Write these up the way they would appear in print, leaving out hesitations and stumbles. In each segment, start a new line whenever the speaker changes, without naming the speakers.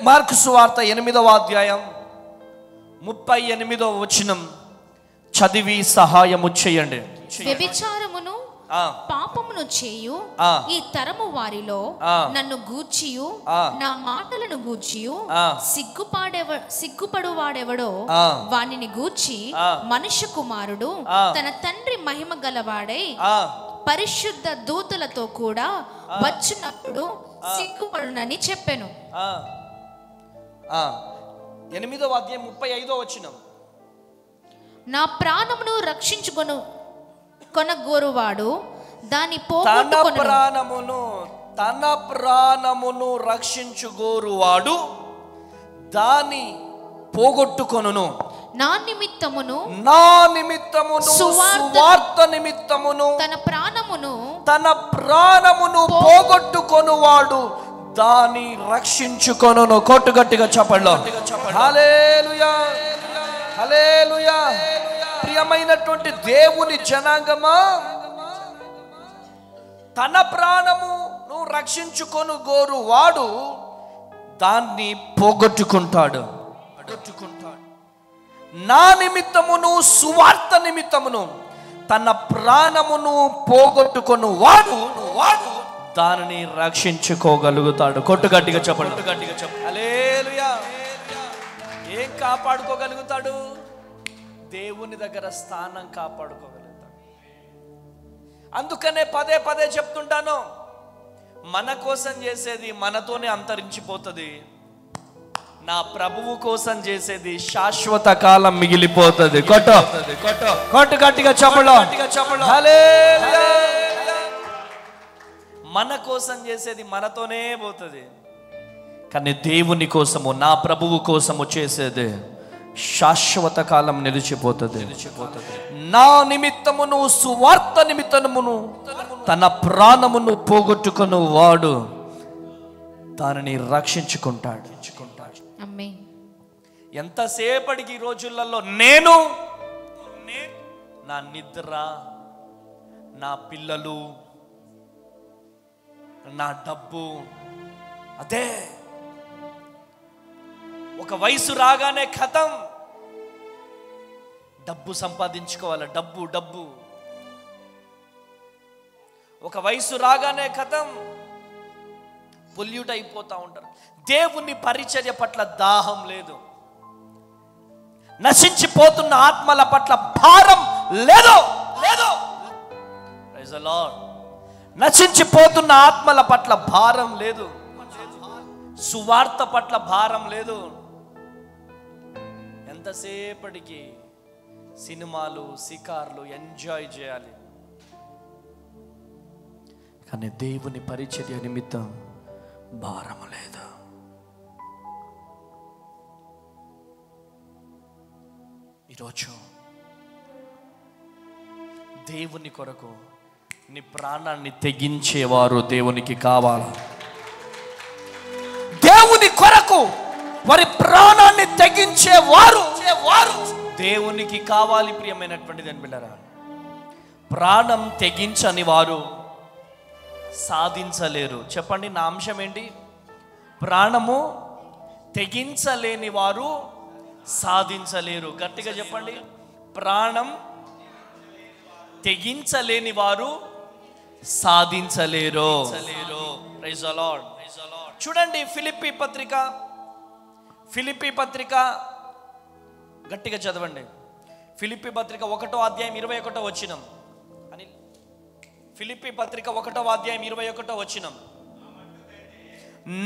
Mark సువార్త 8వ అధ్యాయం 38వ వచనం చదివి సహాయము చేయండి.
వ్యభిచారమును పాపమును చేయు ఈ తరము వారిలో నన్ను గూర్చియు నా మాటలను గూర్చియు సిగ్గుపడువాడెవడో వానిని గూర్చి మనుష్య కుమారుడు తన తండ్రి మహిమ గలవాడై పరిశుద్ధ దూతలతో కూడా వచ్చినప్పుడు సిగ్గుపడునని చెప్పెను.
8వ అధ్యాయం 35వ వచనం,
నా ప్రాణమును రక్షించుకొను కొనగోరువాడు దాని
తన ప్రాణమును రక్షించుగోరువాడు దాని పోగొట్టుకొనును. నా నిమిత్తమును సువార్త నిమిత్తమును తన ప్రాణమును పోగొట్టుకొనువాడు దాని రక్షించుకొనును. కొట్టు గట్టిగా చెప్పండి. హల్లెలూయా, హల్లెలూయా. ప్రియమైనటువంటి దేవుని జనాంగమా, తన ప్రాణమును రక్షించుకొను గోరు వాడు దాన్ని పోగొట్టుకుంటాడు. నా నిమిత్తమును సువార్త నిమిత్తమును తన ప్రాణమును పోగొట్టుకొను వాడు దానిని రక్షించుకోగలుగుతాడు. కొట్టు గట్టిగా చెప్పండి. హల్లెలూయా. ఏం కాపాడుకోగలుగుతాడు? దేవుని దగ్గర స్థానం కాపాడుకోగలుగుతాడు. అందుకనే పదే పదే చెప్తుంటాను, మన కోసం చేసేది మనతోనే అంతరించిపోతుంది, నా ప్రభువు కోసం చేసేది శాశ్వత కాలం మిగిలిపోతుంది. కొట్టు గట్టిగా చెప్పండి. హల్లెలూయా. మన కోసం చేసేది మనతోనే పోతుంది, కానీ దేవుని కోసము, నా ప్రభువు కోసము చేసేది శాశ్వత కాలం నిలిచిపోతుంది. నా నిమిత్తమును సువార్త నిమిత్తమును తన ప్రాణమును పోగొట్టుకుని వాడు దానిని రక్షించుకుంటాడు. ఎంతసేపటికి ఈ రోజులలో నేను నా నిద్ర, నా పిల్లలు, నా డబ్బు, అదే ఒక వయసు రాగానే ఖతం, డబ్బు సంపాదించుకోవాలి, డబ్బు డబ్బు. ఒక వయసు రాగానే ఖతం, పొల్యూట్ అయిపోతా ఉంటారు. దేవుని పరిచర్య పట్ల దాహం లేదు, నశించిపోతున్న ఆత్మల పట్ల భారం లేదు. Praise the Lord. నశించిపోతున్న ఆత్మల పట్ల భారం లేదు, సువార్త పట్ల భారం లేదు. ఎంతసేపటికి సినిమాలు, షికార్లు ఎంజాయ్ చేయాలి, కానీ దేవుని పరిచర్య నిమిత్తం భారము లేదు. ఈరోజు దేవుని కొరకు నీ ప్రాణాన్ని తెగించేవారు దేవునికి కావాలి. దేవుని కొరకు వారి ప్రాణాన్ని తెగించేవారు దేవునికి కావాలి. ప్రియమైనటువంటి దాని బిడ్డరా, ప్రాణం తెగించని వారు సాధించలేరు. చెప్పండి, నా అంశం ఏంటి? ప్రాణము తెగించలేని వారు సాధించలేరు. గట్టిగా చెప్పండి. ప్రాణం తెగించలేని వారు సాధించలేరు. Praise the lord. చూడండి, ఫిలిప్పీ పత్రిక గట్టిగా చదవండి. ఫిలిప్పీ పత్రిక 1వ అధ్యాయం 21వ వచనం. అని ఫిలిప్పీ పత్రిక 1వ అధ్యాయం 21వ వచనం.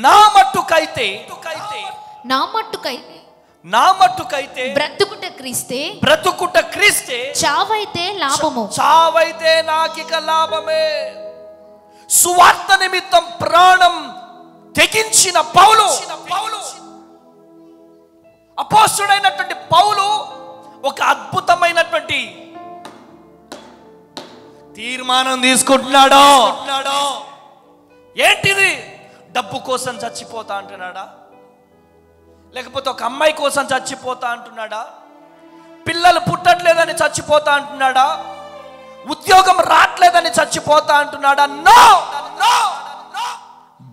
నా మట్టుకైతే బ్రతుకుట క్రీస్తే
చావైతే లాభము.
చావైతే నాకిక లాభమే. సువార్త నిమిత్తం ప్రాణం తెగించిన పౌలు, అపోస్తలుడైనటువంటి పౌలు ఒక అద్భుతమైనటువంటి తీర్మానం తీసుకుంటున్నాడు. ఏంటిది? డబ్బు కోసం చచ్చిపోతా అంటున్నాడా? లేకపోతే ఒక అమ్మాయి కోసం చచ్చిపోతా అంటున్నాడా? పిల్లలు పుట్టట్లేదని చచ్చిపోతా అంటున్నాడా? ఉద్యోగం రావట్లేదని చచ్చిపోతా అంటున్నాడా? నో.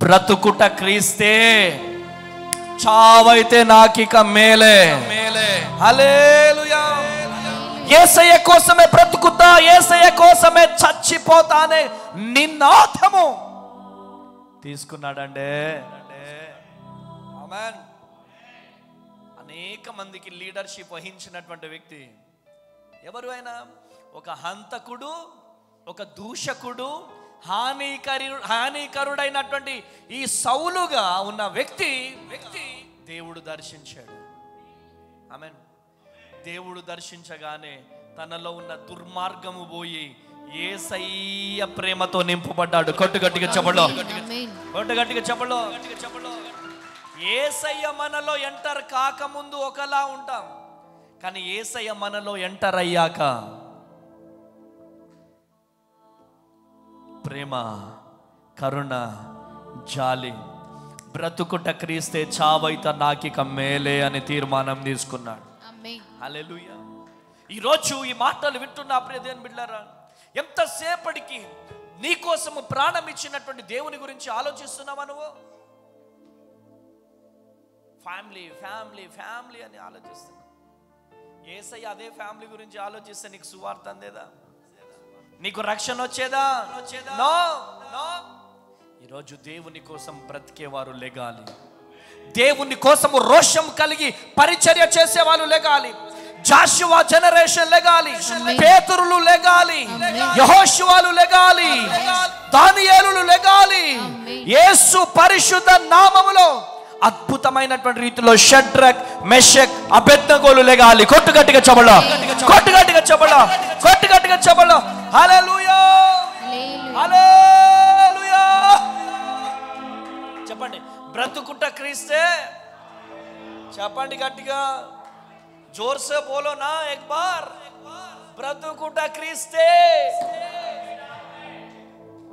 బ్రతుకుట క్రీస్తే, చావైతే నాకిక మేలే. హల్లెలూయా. యేసయ్య కోసమే బ్రతుకుతా, యేసయ్య కోసమే చచ్చిపోతానే నినాదము తీసుకున్నాడండి. ఆమేన్. అనేక మందికి లీడర్షిప్ వహించినటువంటి వ్యక్తి ఎవరు? అయినా ఒక హంతకుడు, ఒక దూషకుడు, హానికరుడైనటువంటి ఈ సౌలుగా ఉన్న వ్యక్తి దేవుడు దర్శించాడు. ఆమేన్. దేవుడు దర్శించగానే తనలో ఉన్న దుర్మార్గము పోయి యేసయ్య ప్రేమతో నింపబడ్డాడు. కొట్టుగట్టిగా చెప్పలో, కొట్టుగట్టిగా చెప్పలో. యేసయ్య మనలో ఎంటర్ కాకముందు ఒకలా ఉంటాం, కానీ యేసయ్య మనలో ఎంటర్ అయ్యాక ప్రేమ, కరుణ, జాలి, బ్రతుకుట క్రీస్తే చావైత నాకిక మేలే అని తీర్మానం తీసుకున్నాడు. హల్లెలూయా. ఈరోజు ఈ మాటలు వింటున్నా ప్రియ దేవుని బిడ్డలారా, ఎంతసేపటికి నీ కోసము ప్రాణం ఇచ్చినటువంటి దేవుని గురించి ఆలోచిస్తున్నావా నువ్వు? ఫ్యామిలీ ఫ్యామిలీ ఫ్యామిలీ అని ఆలోచిస్తున్నా. యేసయ్య అదే ఫ్యామిలీ గురించి ఆలోచిస్తే నీకు సువార్త అందేదా? నీకు రక్షణ వచ్చేదా? No no. ఈరోజు దేవుని కోసం బ్రతికేవారు లెగాలి, దేవుని కోసము రోషం కలిగి పరిచర్య చేసేవాళ్ళు లెగాలి. జాషువా జనరేషన్ లెగాలి, పేతురులు లెగాలి, యెహోషువలు లెగాలి, దానియేలులు లెగాలి. యేసు పరిశుద్ధ నామములో అద్భుతమైనటువంటి రీతిలో షడ్రక్, మెషక్, అబేద్నెగోలు లెగాలి. కొట్టుగట్టిగా చెప్పలో, కొట్టుగట్టిగా చెప్పలో, కొట్టుగట్టిగా చెప్పలో. హల్లెలూయా, హల్లెలూయా. చెప్పండి, బ్రతుకుట క్రీస్తే. చెప్పండి గట్టిగా, जोर से बोलो ना एक बार, బ్రతుకుట క్రీస్తే.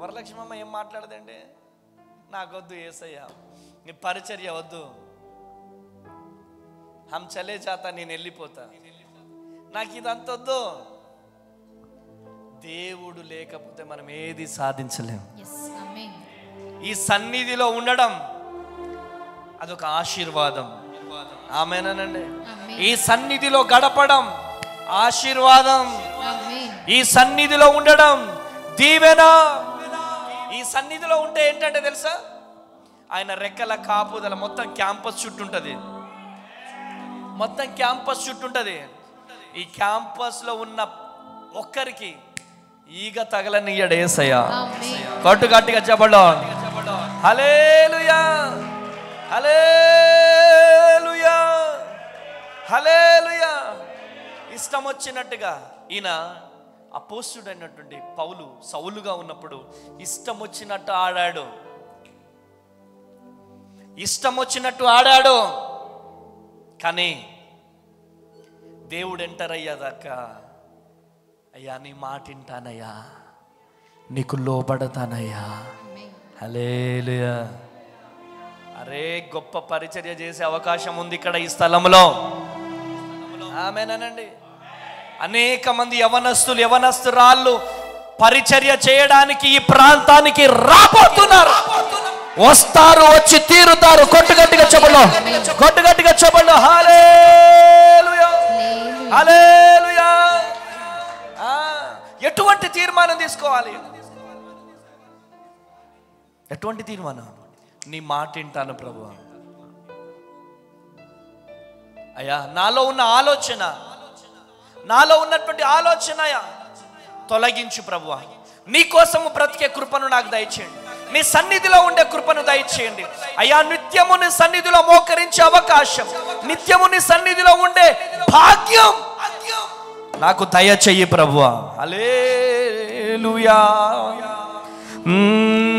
వరలక్ష్మమ్మ ఏం మాట్లాడదండి? నాకొద్దు యేసయ్య, నీ పరిచర్య వద్దు, హమ్ చలే జాతా, నేను వెళ్ళిపోతా, నాకు ఇదంత వద్దు. దేవుడు లేకపోతే మనం ఏది సాధించలేము. ఈ సన్నిధిలో ఉండడం అదొక ఆశీర్వాదం. ఆమేనండి. ఈ సన్నిధిలో గడపడం ఆశీర్వాదం, ఈ సన్నిధిలో ఉండడం దీవెన. ఈ సన్నిధిలో ఉంటే ఏంటంటే తెలుసా, ఆయన రెక్కల కాపుదల మొత్తం క్యాంపస్ చుట్టూ ఉంటుంది, మొత్తం క్యాంపస్ చుట్టూ ఉంటుంది. ఈ క్యాంపస్ లో ఉన్న ఒక్కరికి ఈగ తగలనియ్యడు యేసయ్య. కట్టుగట్టిగా చెప్పడం హల్లెలూయా, హల్లెలూయా, హల్లెలూయా. ఇష్టం వచ్చినట్టుగా ఈయన అపోస్తుడైనటువంటి పౌలు సౌలుగా ఉన్నప్పుడు ఇష్టం వచ్చినట్టు ఆడాడు, ఇష్టం వచ్చినట్టు ఆడాడు. కానీ దేవుడు ఎంటర్ అయ్యాదాకా, అయ్యా నీ మాట వింటానయ్యా, నీకు లోబడతానయ్యా. హల్లెలూయా. అరే గొప్ప పరిచర్య చేసే అవకాశం ఉంది ఇక్కడ ఈ స్థలంలో. ఆమేనండి. అనేక మంది యవనస్తురాళ్ళు పరిచర్య చేయడానికి ఈ ప్రాంతానికి రాబోతున్నారు, వస్తారు, వచ్చి తీరుతారు. కొట్టుగట్టిగా చెప్పండి, కొట్టుగట్టిగా చెప్పండి. హల్లెలూయా, హల్లెలూయా. ఎటువంటి తీర్మానం తీసుకోవాలి? ఎటువంటి తీర్మానం? నీ మాట వింటాను ప్రభువా. అయ్యా నాలో ఉన్న ఆలోచన, నాలో ఉన్నటువంటి ఆలోచన తొలగించు ప్రభువా. నీ కోసము బ్రతికే కృపను నాకు దయచేయండి, నీ సన్నిధిలో ఉండే కృపను దయచేయండి అయ్యా. నిత్యము నీ సన్నిధిలో మోకరించే అవకాశం, నిత్యము నీ సన్నిధిలో ఉండే భాగ్యం నాకు దయచేయి ప్రభువా. హల్లెలూయా.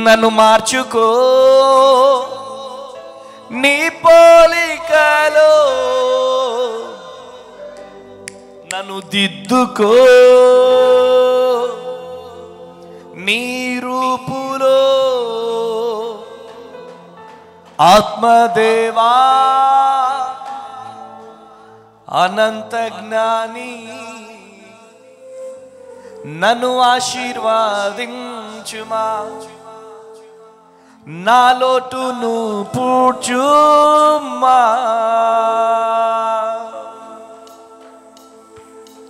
నన్ను మార్చుకో నీ పోలికలో, నన్ను దిద్దుకో నీ రూపులో, ఆత్మదేవా అనంత జ్ఞాని నన్ను ఆశీర్వాదించుమా. నా లోటును పూడ్చుమా.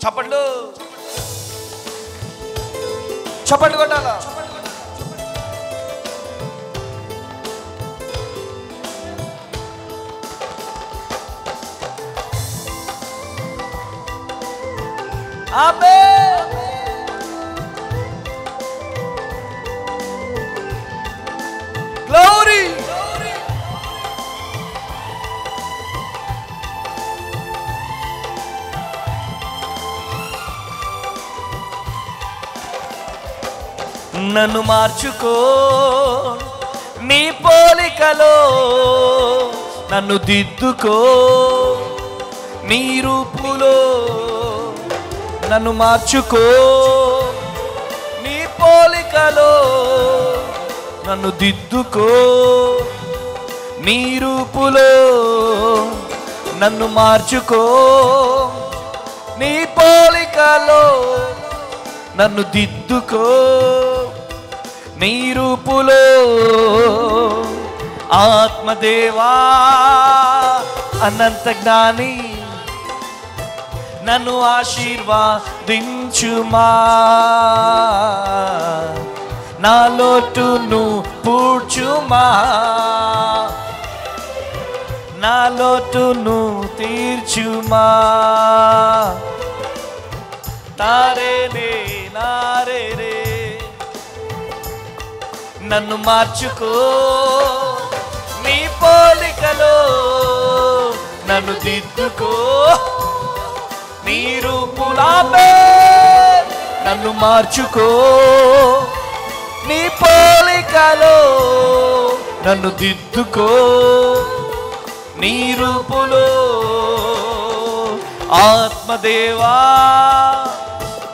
చప్పట్లు చప్పట్లు కొట్టాలా. ఆమేన్. గ్లోరీ. నన్ను మార్చుకో నీ పోలికలో, నన్ను దిద్దుకో నీ రూపులో. నన్ను మార్చుకో నీ పోలికలో, నన్ను దిద్దుకో నీ రూపులో. నన్ను మార్చుకో నీ పోలికలో, నన్ను దిద్దుకో నీ రూపులో. ఆత్మదేవా అనంత జ్ఞాని, నన్ను ఆశీర్వాదించుమా. నా లోటును పూడ్చుమా, నా లోటును తీర్చుమా. తారేనే నారే రే. నన్ను మార్చుకో నీ పోలికలో, నన్ను దిద్దుకో నీ రూపులాపే. నన్ను మార్చుకో నీ పోలికలో, నన్ను దిద్దుకో నీ రూపులో. ఆత్మదేవా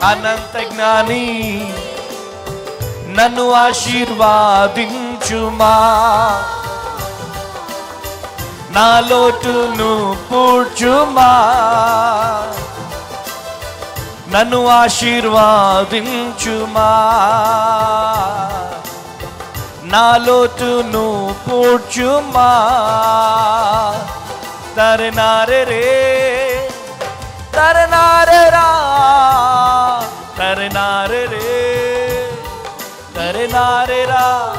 అనంత జ్ఞాని, నన్ను ఆశీర్వాదించుమా. నా లోటును పూడ్చుమా, నన్ను ఆశీర్వాదించుమా. నా లోటును పూడ్చుమా. తరనారే రే తరనారే రా తరనారే రే తరనారే రా.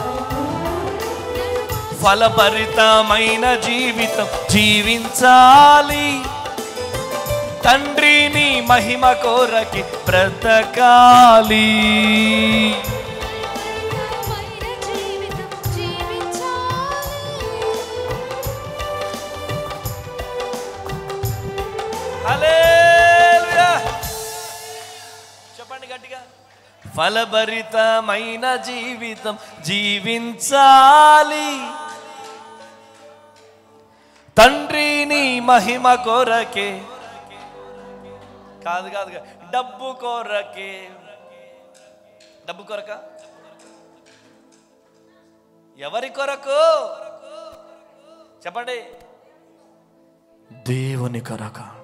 ఫలభరితమైన జీవితం జీవించాలి, తండ్రి నీ మహిమ కోరకి బ్రతకాలి. హల్లెలూయా. చెప్పండి గట్టిగా. ఫలభరితమైన జీవితం జీవించాలి, తండ్రి నీ మహిమ కోరకే. కాదు కాదు, డబ్బు కోరకే. డబ్బు కొరక? ఎవరి కొరకు? చెప్పండి. దేవుని కొరక.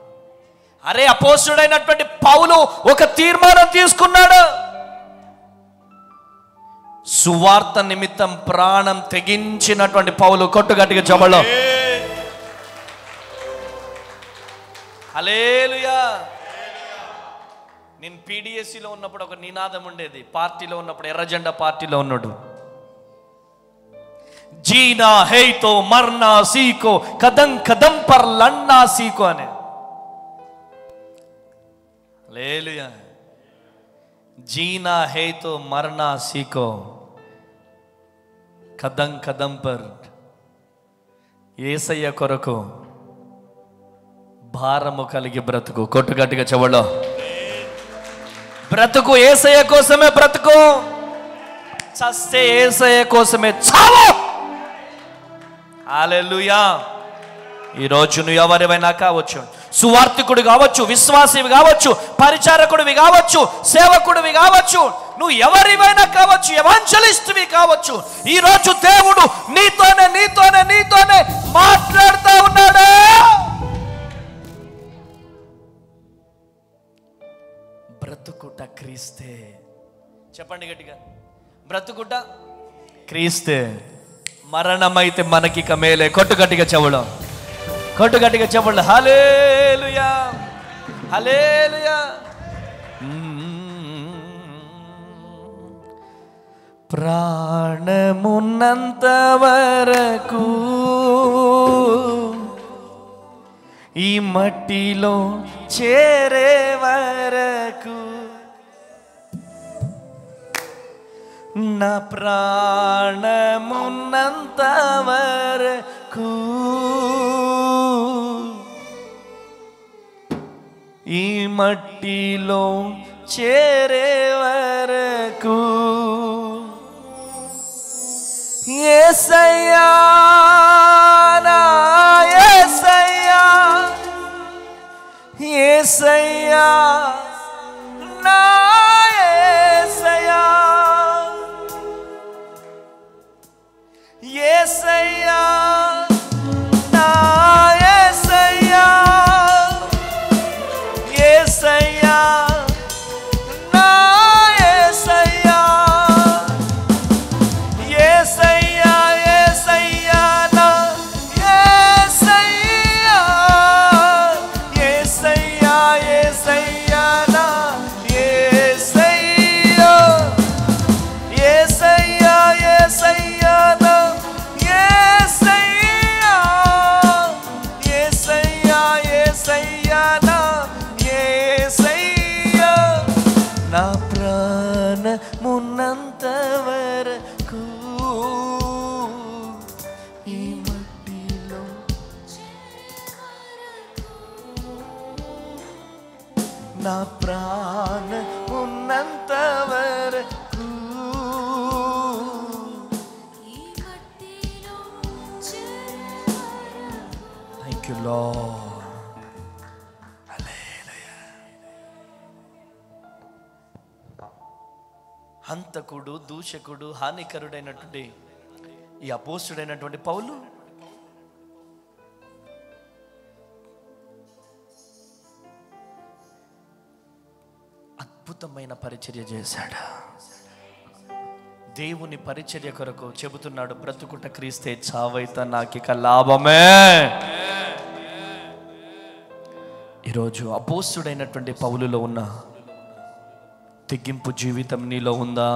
అరే, అపోస్తుడైనటువంటి పౌలు ఒక తీర్మానం తీసుకున్నాడు. సువార్త నిమిత్తం ప్రాణం తెగించినటువంటి పౌలు. కొట్టుగట్టిగా జబలో హల్లెలూయా. నేను పీడిఎస్సిలో ఉన్నప్పుడు ఒక నినాదం ఉండేది. పార్టీలో ఉన్నప్పుడు, ఎర్రజెండా పార్టీలో ఉన్నాడు. జీనా హై తో మర్నా సీకో, కదం కదం పర్ లడ్నా సీకో అనే. హల్లెలూయా. జీనా హై తో మర్నా సీకో, కదం కదం పర్. యేసయ్య కొరకు భారము కలిగి బ్రతుకు. కొట్టుగట్టిగా చెవలో బ్రతుకు. యేసయ్య కోసమే బ్రతుకు. చస్తే యేసయ్య కోసమే చావు. హల్లెలూయా. ఈరోజు నువ్వు ఎవరివైనా కావచ్చు, సువార్థికుడు కావచ్చు, విశ్వాసివి కావచ్చు, పరిచారకుడివి కావచ్చు, సేవకుడివి కావచ్చు, నువ్వు ఎవరివైనా కావచ్చు, ఎవాంజలిస్ట్వి కావచ్చు. ఈరోజు దేవుడు నీతోనే నీతోనే నీతోనే మాట్లాడుతూ ఉన్నాడు. బ్రతుకుట క్రీస్తే. చెప్పండి గట్టిగా. బ్రతుకుట క్రీస్తే. మరణమైతే మనకిక మేలే. కొట్టుగట్టిగా చెవుడం, కొట్టుగట్టిగా చెవుడు. హల్లెలూయా, హల్లెలూయా. ప్రాణమున్నంత వరకు ఈ మట్టిలో చేరే వరకు నా ప్రాణమున్నంత వరకు ఈ మట్టిలో చేరే వరకు యేసయ్యా, నా యేసయ్యా, యేసయ్యా, నా యేసయ్యా, యేసయ్యా, నా యేసయ్యా, యేసయ్యా, నా యేసయ్యా, యేసయ్యా, యేసయ్యా, నా యేసయ్యా, యేసయ్యా, యేసయ్యా, నా యేసయ్యా, యేసయ్యా, యేసయ్యా, నా యేసయ్యా, యేసయ్యా, యేసయ్యా, నా యేసయ్యా, నా ప్రాణమున్నంత వరకు ఈ మట్టిలో నా ప్రాణమున్నంత వరకు థ్యాంక్ యూ లార్డ్. హంతకుడు, దూషకుడు, హానికరుడైనటువంటి ఈ అపోస్తుడైనటువంటి పౌలు అద్భుతమైన పరిచర్య చేశాడు. దేవుని పరిచర్య కొరకు చెబుతున్నాడు, బ్రతుకుట క్రీస్తే, చావైతే నాకిక లాభమే. ఈరోజు అపోస్తుడైనటువంటి పౌలులో ఉన్న తెగింపు జీవితం నీలో ఉందా?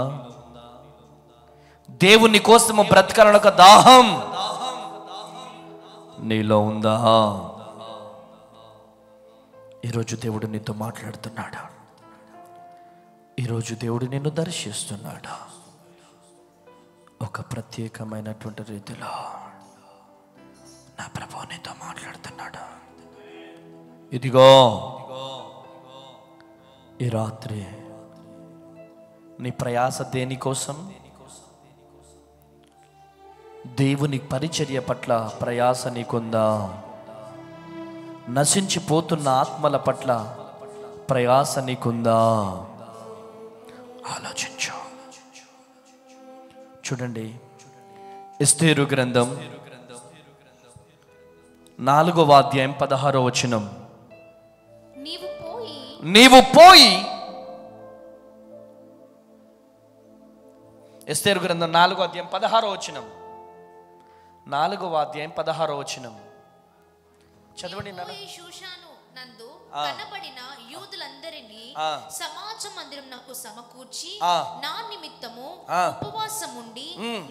దేవుని కోసము బ్రతకాలని ఒక దాహం నీలో ఉందా? ఈరోజు దేవుడు నీతో మాట్లాడుతున్నాడు. ఈరోజు దేవుడు నిన్ను దర్శిస్తున్నాడు. ఒక ప్రత్యేకమైనటువంటి రీతిలో నా ప్రభువు నీతో మాట్లాడుతున్నాడు. ఇదిగో ఈ రాత్రి నీ ప్రయాస దేనికోసం? దేవుని పరిచర్య పట్ల ప్రయాస నీకుందా? నశించిపోతున్న ఆత్మల పట్ల ప్రయాస నీకుందా? ఆలోచించు. చూడండి, ఎస్తేరు గ్రంథం 4వ అధ్యాయం 16వ వచనం. నీవు పోయి ఎస్తేరు గ్రంథం 4వ అధ్యాయం 16వ వచనం. 4వ అధ్యాయం 16వ వచనం చదవండి.
కనబడిన యూదులందరినీ సమాజ మందిరమునకు సమకూర్చి నా నిమిత్తము ఉపవాసం ఉండి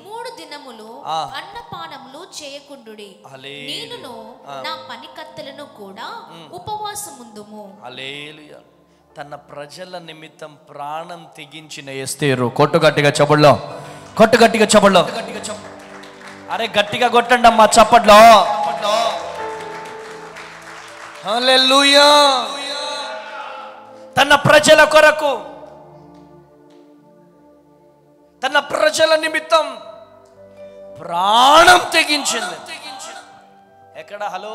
3 దినములు అన్నపానములు చేయకుండుడి. నేనును నా పనికత్తెలను కూడా ఉపవాసముందుము.
హల్లెలూయా. తన ప్రజల నిమిత్తం ప్రాణం తెగించిన ఎస్తేరు. కొట్టుగట్టిగా చప్పట్లో, కొట్టుగట్టిగా చప్పట్లో. అరే గట్టిగా కొట్టండి అమ్మా చప్పట్లో. హల్లెలూయా. తన ప్రజల కొరకు, తన ప్రజల నిమిత్తం ప్రాణం తెగించింది. ఎక్కడ? హలో,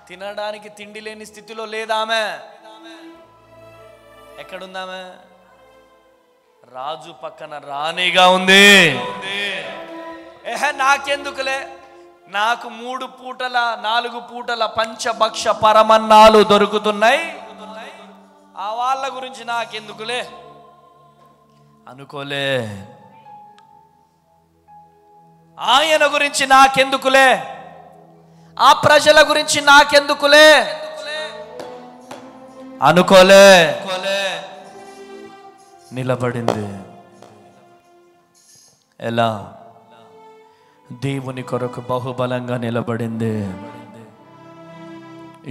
తినడానికి తిండి లేని స్థితిలో లేదామె. ఎక్కడుందామె? రాజు పక్కన రాణిగా ఉంది. నాకెందుకులే, నాకు 3 పూటల 4 పూటల పంచభక్ష పరమన్నాలు దొరుకుతున్నాయి, ఆ వాళ్ళ గురించి నాకెందుకులే అనుకోలే. ఆయన గురించి నాకెందుకులే, ఆ ప్రజల గురించి నాకెందుకులే అనుకోలే, నిలబడింది. ఎలా? దేవుని కొరకు బహుబలంగా నిలబడింది.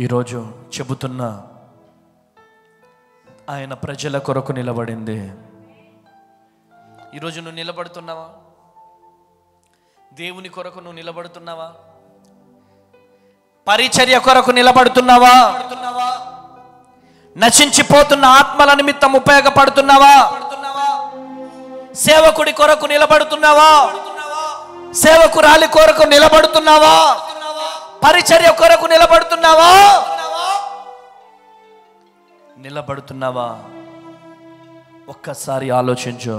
ఈరోజు చెబుతున్నా, ఆయన ప్రజల కొరకు నిలబడింది. ఈరోజు నువ్వు నిలబడుతున్నావా? దేవుని కొరకు నువ్వు నిలబడుతున్నావా? పరిచర్య కొరకు నిలబడుతున్నావా? నశించిపోతున్న ఆత్మల నిమిత్తం ఉపయోగపడుతున్నావా? సేవకుడి కొరకు నిలబడుతున్నావా? సేవకురాలి కొరకు నిలబడుతున్నావా? పరిచర్య కొరకు నిలబడుతున్నావా? నిలబడుతున్నావా? ఒక్కసారి ఆలోచించు.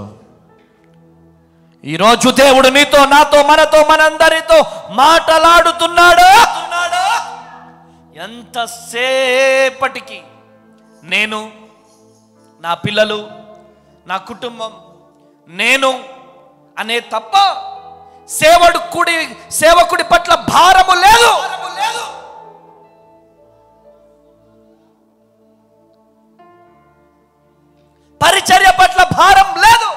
ఈరోజు దేవుడు నీతో, నాతో, మనతో, మనందరితో మాట్లాడుతున్నాడు. ఎంతసేపటికి నేను, నా పిల్లలు, నా కుటుంబం, నేను అనే తప్ప సేవకుడి పట్ల భారము లేదు. పరిచర్య పట్ల భారం లేదు.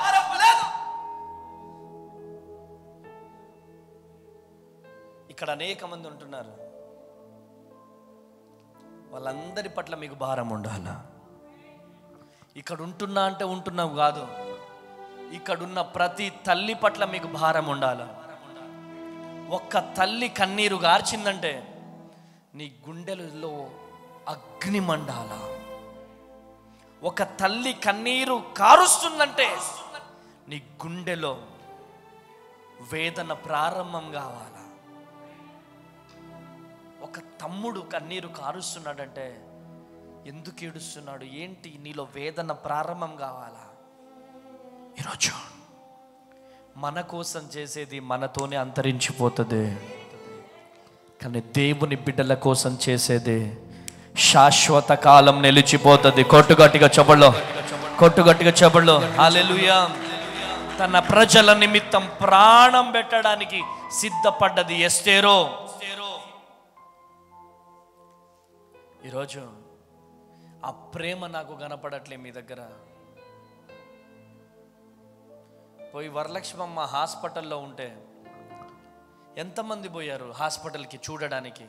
ఇక్కడ అనేక మంది ఉంటున్నారు, వాళ్ళందరి పట్ల మీకు భారం ఉండాలా? ఇక్కడ ఉంటున్నా అంటే ఉంటున్నావు కాదు, ఇక్కడున్న ప్రతి తల్లి పట్ల మీకు భారం ఉండాలా? ఒక్క తల్లి కన్నీరు గార్చిందంటే నీ గుండెలలో అగ్ని మండాలా? ఒక తల్లి కన్నీరు కారుస్తుందంటే నీ గుండెలో వేదన ప్రారంభం కావాలా? ఒక తమ్ముడు కన్నీరు కారుస్తున్నాడంటే ఎందుకు ఏడుస్తున్నాడు, ఏంటి, నీలో వేదన ప్రారంభం కావాలా? ఈరోజు మన కోసం చేసేది మనతోనే అంతరించిపోతుంది, కానీ దేవుని బిడ్డల కోసం చేసేది శాశ్వత కాలం నిలిచిపోతుంది. కొట్టుగట్టిగా చెబుళ్ళు. హల్లెలూయా. తన ప్రజల నిమిత్తం ప్రాణం పెట్టడానికి సిద్ధపడ్డది ఎస్తేరో. ఈరోజు ఆ ప్రేమ నాకు కనపడట్లే మీ దగ్గర. పోయి వరలక్ష్మమ్మ హాస్పిటల్లో ఉంటే ఎంతమంది పోయారు హాస్పిటల్కి చూడడానికి?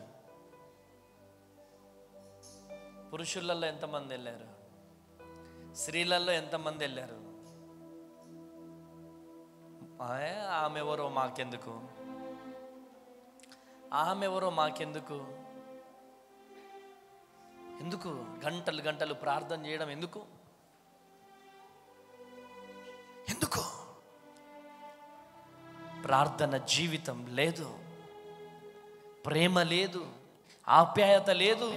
పురుషులలో ఎంతమంది వెళ్ళారు? స్త్రీలలో ఎంతమంది వెళ్ళారు? ఆమె ఎవరో మాకెందుకు? ఎందుకు గంటలు గంటలు ప్రార్థన చేయడం? ఎందుకు? ప్రార్థన జీవితం లేదు, ప్రేమ లేదు, ఆప్యాయత లేదు.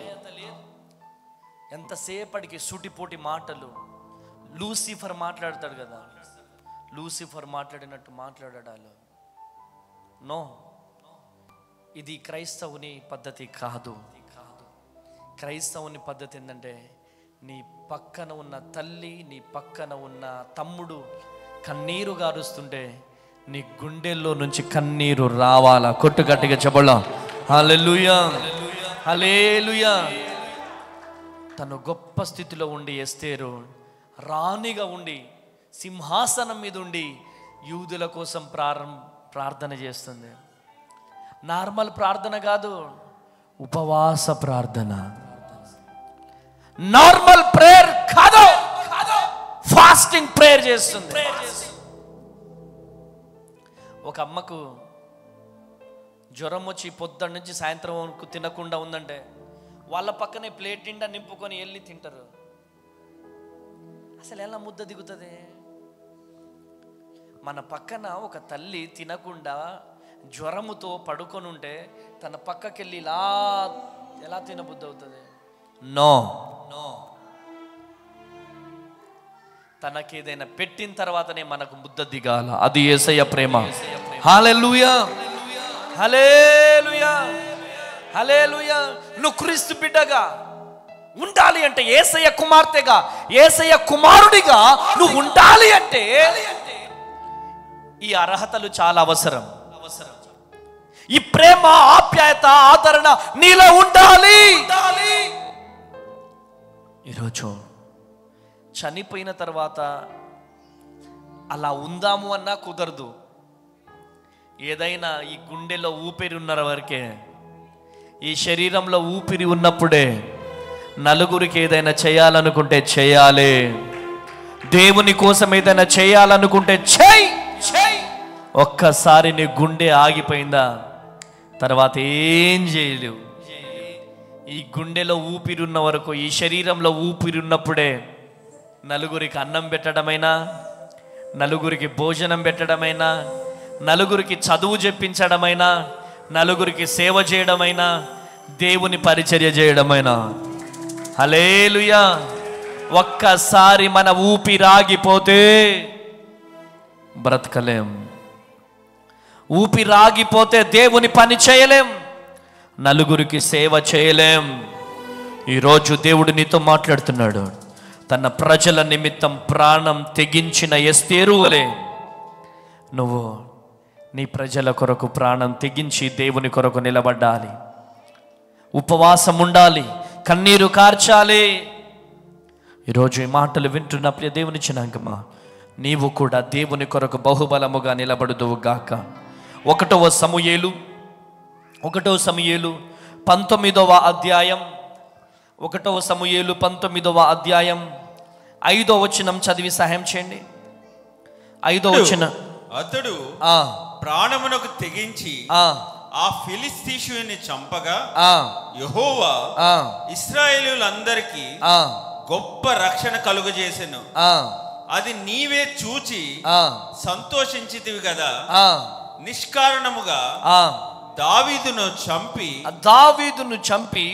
ఎంతసేపటికి సూటిపోటి మాటలు. లూసిఫర్ మాట్లాడతాడు కదా, లూసిఫర్ మాట్లాడినట్టు మాట్లాడాలి. నో, ఇది క్రైస్తవుని పద్ధతి కాదు. క్రైస్తవుని పద్ధతి ఏంటంటే, నీ పక్కన ఉన్న తల్లి, నీ పక్కన ఉన్న తమ్ముడు కన్నీరు గారుస్తుంటే నీ గుండెల్లో నుంచి కన్నీరు రావాలా? కొట్టు గట్టిగా చెప్పడం హల్లెలూయా, హల్లెలూయా. తను గొప్ప స్థితిలో ఉండి ఎస్తేరు రాణిగా ఉండి సింహాసనం మీద ఉండి యూదుల కోసం ప్రార్థన చేస్తుంది. నార్మల్ ప్రార్థన కాదు, ఉపవాస ప్రార్థన. నార్మల్ ప్రేయర్ కాదు, ఫాస్టింగ్ ప్రేయర్ చేస్తుంది. ఒక అమ్మకు జ్వరం వచ్చి పొద్దున్న నుంచి సాయంత్రం వరకు తినకుండా ఉందంటే వాళ్ళ పక్కనే ప్లేట్ నిండా నింపుకొని వెళ్ళి తింటారు. అసలు ఎలా ముద్ద దిగుతుంది? మన పక్కన ఒక తల్లి తినకుండా జ్వరముతో పడుకొని ఉంటే తన పక్కకెళ్ళి ఎలా తినబుద్ధి అవుతుంది? నో. తనకేదైనా పెట్టిన తర్వాతనే మనకు ముద్ద దిగాల. అది యేసయ్య ప్రేమ. హల్లెలూయా, హల్లెలూయా, హల్లెలూయా. నువ్వు క్రీస్తు బిడ్డగా ఉండాలి అంటే, యేసయ్య కుమార్తెగా, యేసయ్య కుమారుడిగా నువ్వు ఉండాలి అంటే ఈ అర్హతలు చాలా అవసరం. ఈ ప్రేమ, ఆప్యాయత, ఆదరణ నీలో ఉండాలి. ఈరోజు చనిపోయిన తర్వాత అలా ఉందాము అన్నా కుదరదు. ఏదైనా ఈ గుండెలో ఊపిరి ఉన్న వరకే, ఈ శరీరంలో ఊపిరి ఉన్నప్పుడే నలుగురికి ఏదైనా చేయాలనుకుంటే చేయాలి. దేవుని కోసం ఏదైనా చేయాలనుకుంటే చెయ్యి. ఒక్కసారి నీ గుండె ఆగిపోయిందా తర్వాత ఏం చేయలేవు. ఈ గుండెలో ఊపిరి ఉన్న వరకు, ఈ శరీరంలో ఊపిరి ఉన్నప్పుడే నలుగురికి అన్నం పెట్టడమైనా, నలుగురికి భోజనం పెట్టడమైనా, నలుగురికి చదువు చెప్పించడమైనా, నలుగురికి సేవ చేయడమైనా, దేవుని పరిచర్య చేయడమైనా. హల్లెలూయా. ఒక్కసారి మన ఊపిరాగిపోతే బ్రతకలేం. ఊపిరాగిపోతే దేవుని పని చేయలేం, నలుగురికి సేవ చేయలేం. ఈరోజు దేవుడు నీతో మాట్లాడుతున్నాడు. తన ప్రజల నిమిత్తం ప్రాణం తెగించిన ఎస్తేరు వలె నువ్వు నీ ప్రజల కొరకు ప్రాణం తెగించి దేవుని కొరకు నిలబడాలి. ఉపవాసం ఉండాలి, కన్నీరు కార్చాలి. ఈరోజు ఈ మాటలు వింటున్న ప్రియ దేవుని జనాంగమా, నీవు కూడా దేవుని కొరకు బహుబలముగా నిలబడుదువు గాక. 1వ సమూయేలు 19వ అధ్యాయం 1వ సమూయేలు 19వ అధ్యాయం 5వ వచనం చదివి సహాయం చేయండి. 5వ వచనం.
అతడు ప్రాణమునకు తెగించి ఆ ఫిలిస్తీయుని చంపగా యెహోవా ఇశ్రాయేలీయులందరికీ గొప్ప రక్షణ కలుగజేసెను. అది నీవే చూచి సంతోషించితివి కదా. నిష్కారణముగా దావీదును చంపి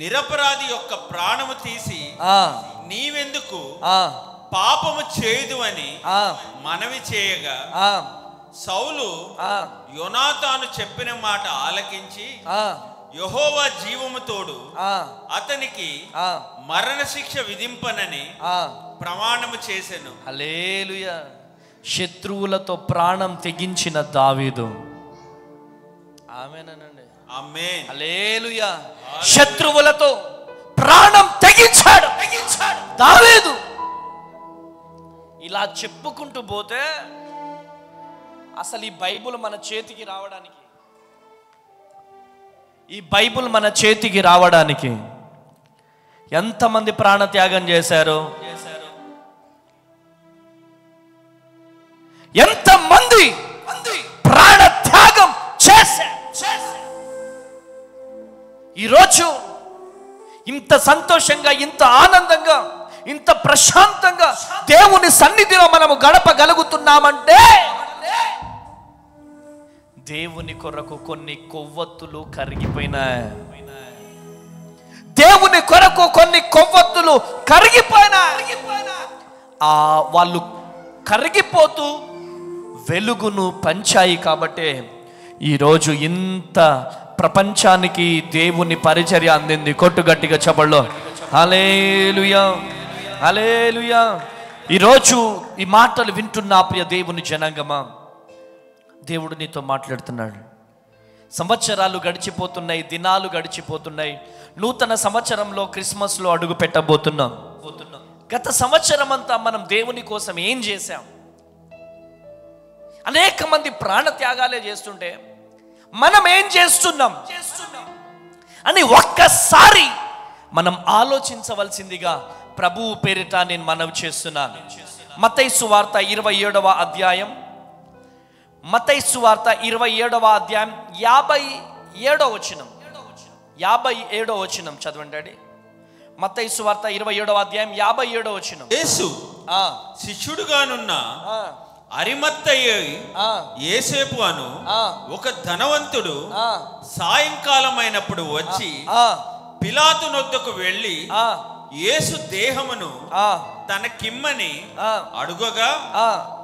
నిరపరాధి యొక్క ప్రాణము తీసి నీవెందుకు పాపము చేయదు అని మనవి చేయగా సౌలు యోనాతాను చెప్పిన మాట ఆలకించి యెహోవా జీవము తోడు అతనికి మరణ శిక్ష విధింపనని ప్రమాణము చేసెను.
హల్లెలూయా. శత్రువులతో ప్రాణం తెగించిన దావీదు. ఆమేనండి.
ఆమేన్.
హల్లెలూయా. శత్రువులతో ప్రాణం తెగించాడు దావీదు. ఇలా చెప్పుకుంటూ పోతే అసలు ఈ బైబిల్ మన చేతికి రావడానికి ఎంతమంది ప్రాణత్యాగం చేశారు? ఎంతమంది ప్రాణత్యాగం చేశారు? ఈరోజు ఇంత సంతోషంగా, ఇంత ఆనందంగా, ఇంత ప్రశాంతంగా దేవుని సన్నిధిలో మనము గడపగలుగుతున్నామంటే దేవుని కొరకు కొన్ని కొవ్వొత్తులు కరిగిపోయినాయి. దేవుని కొరకు కొన్ని కొవ్వొత్తులు కరిగిపోయినాయి. వాళ్ళు కరిగిపోతూ వెలుగును పంచాయి. కాబట్టే ఈరోజు ఇంత ప్రపంచానికి దేవుని పరిచర్య అందింది. కొట్టు గట్టిగా చప్పట్లో హల్లెలూయా, హల్లెలూయా. ఈరోజు ఈ మాటలు వింటున్న ప్రియ దేవుని జనాంగమా, దేవుడు నీతో మాట్లాడుతున్నాడు. సంవత్సరాలు గడిచిపోతున్నాయి, దినాలు గడిచిపోతున్నాయి. నూతన సంవత్సరంలో క్రిస్మస్లో అడుగు పెట్టబోతున్నాం. గత సంవత్సరం అంతా మనం దేవుని కోసం ఏం చేశాం? అనేక మంది ప్రాణ త్యాగాలే చేస్తుంటే మనం ఏం చేస్తున్నాం అని ఒక్కసారి మనం ఆలోచించవలసిందిగా ప్రభువు పేరిట నేను మనవి చేస్తున్నాను. మత్తయి సువార్త 27వ అధ్యాయం 57వ వచనం 57వ వచనం చదవండి డాడీ. మత్తయి సువార్త 27వ అధ్యాయం 57వ వచనం.
యేసు శిష్యుడుగానున్న అరిమత్తయి యేసేపు అను ఒక ధనవంతుడు సాయంకాలం అయినప్పుడు వచ్చి పిలాతు నొద్దకు వెళ్ళి యేసు దేహమును తనకిమ్మని అడుగగా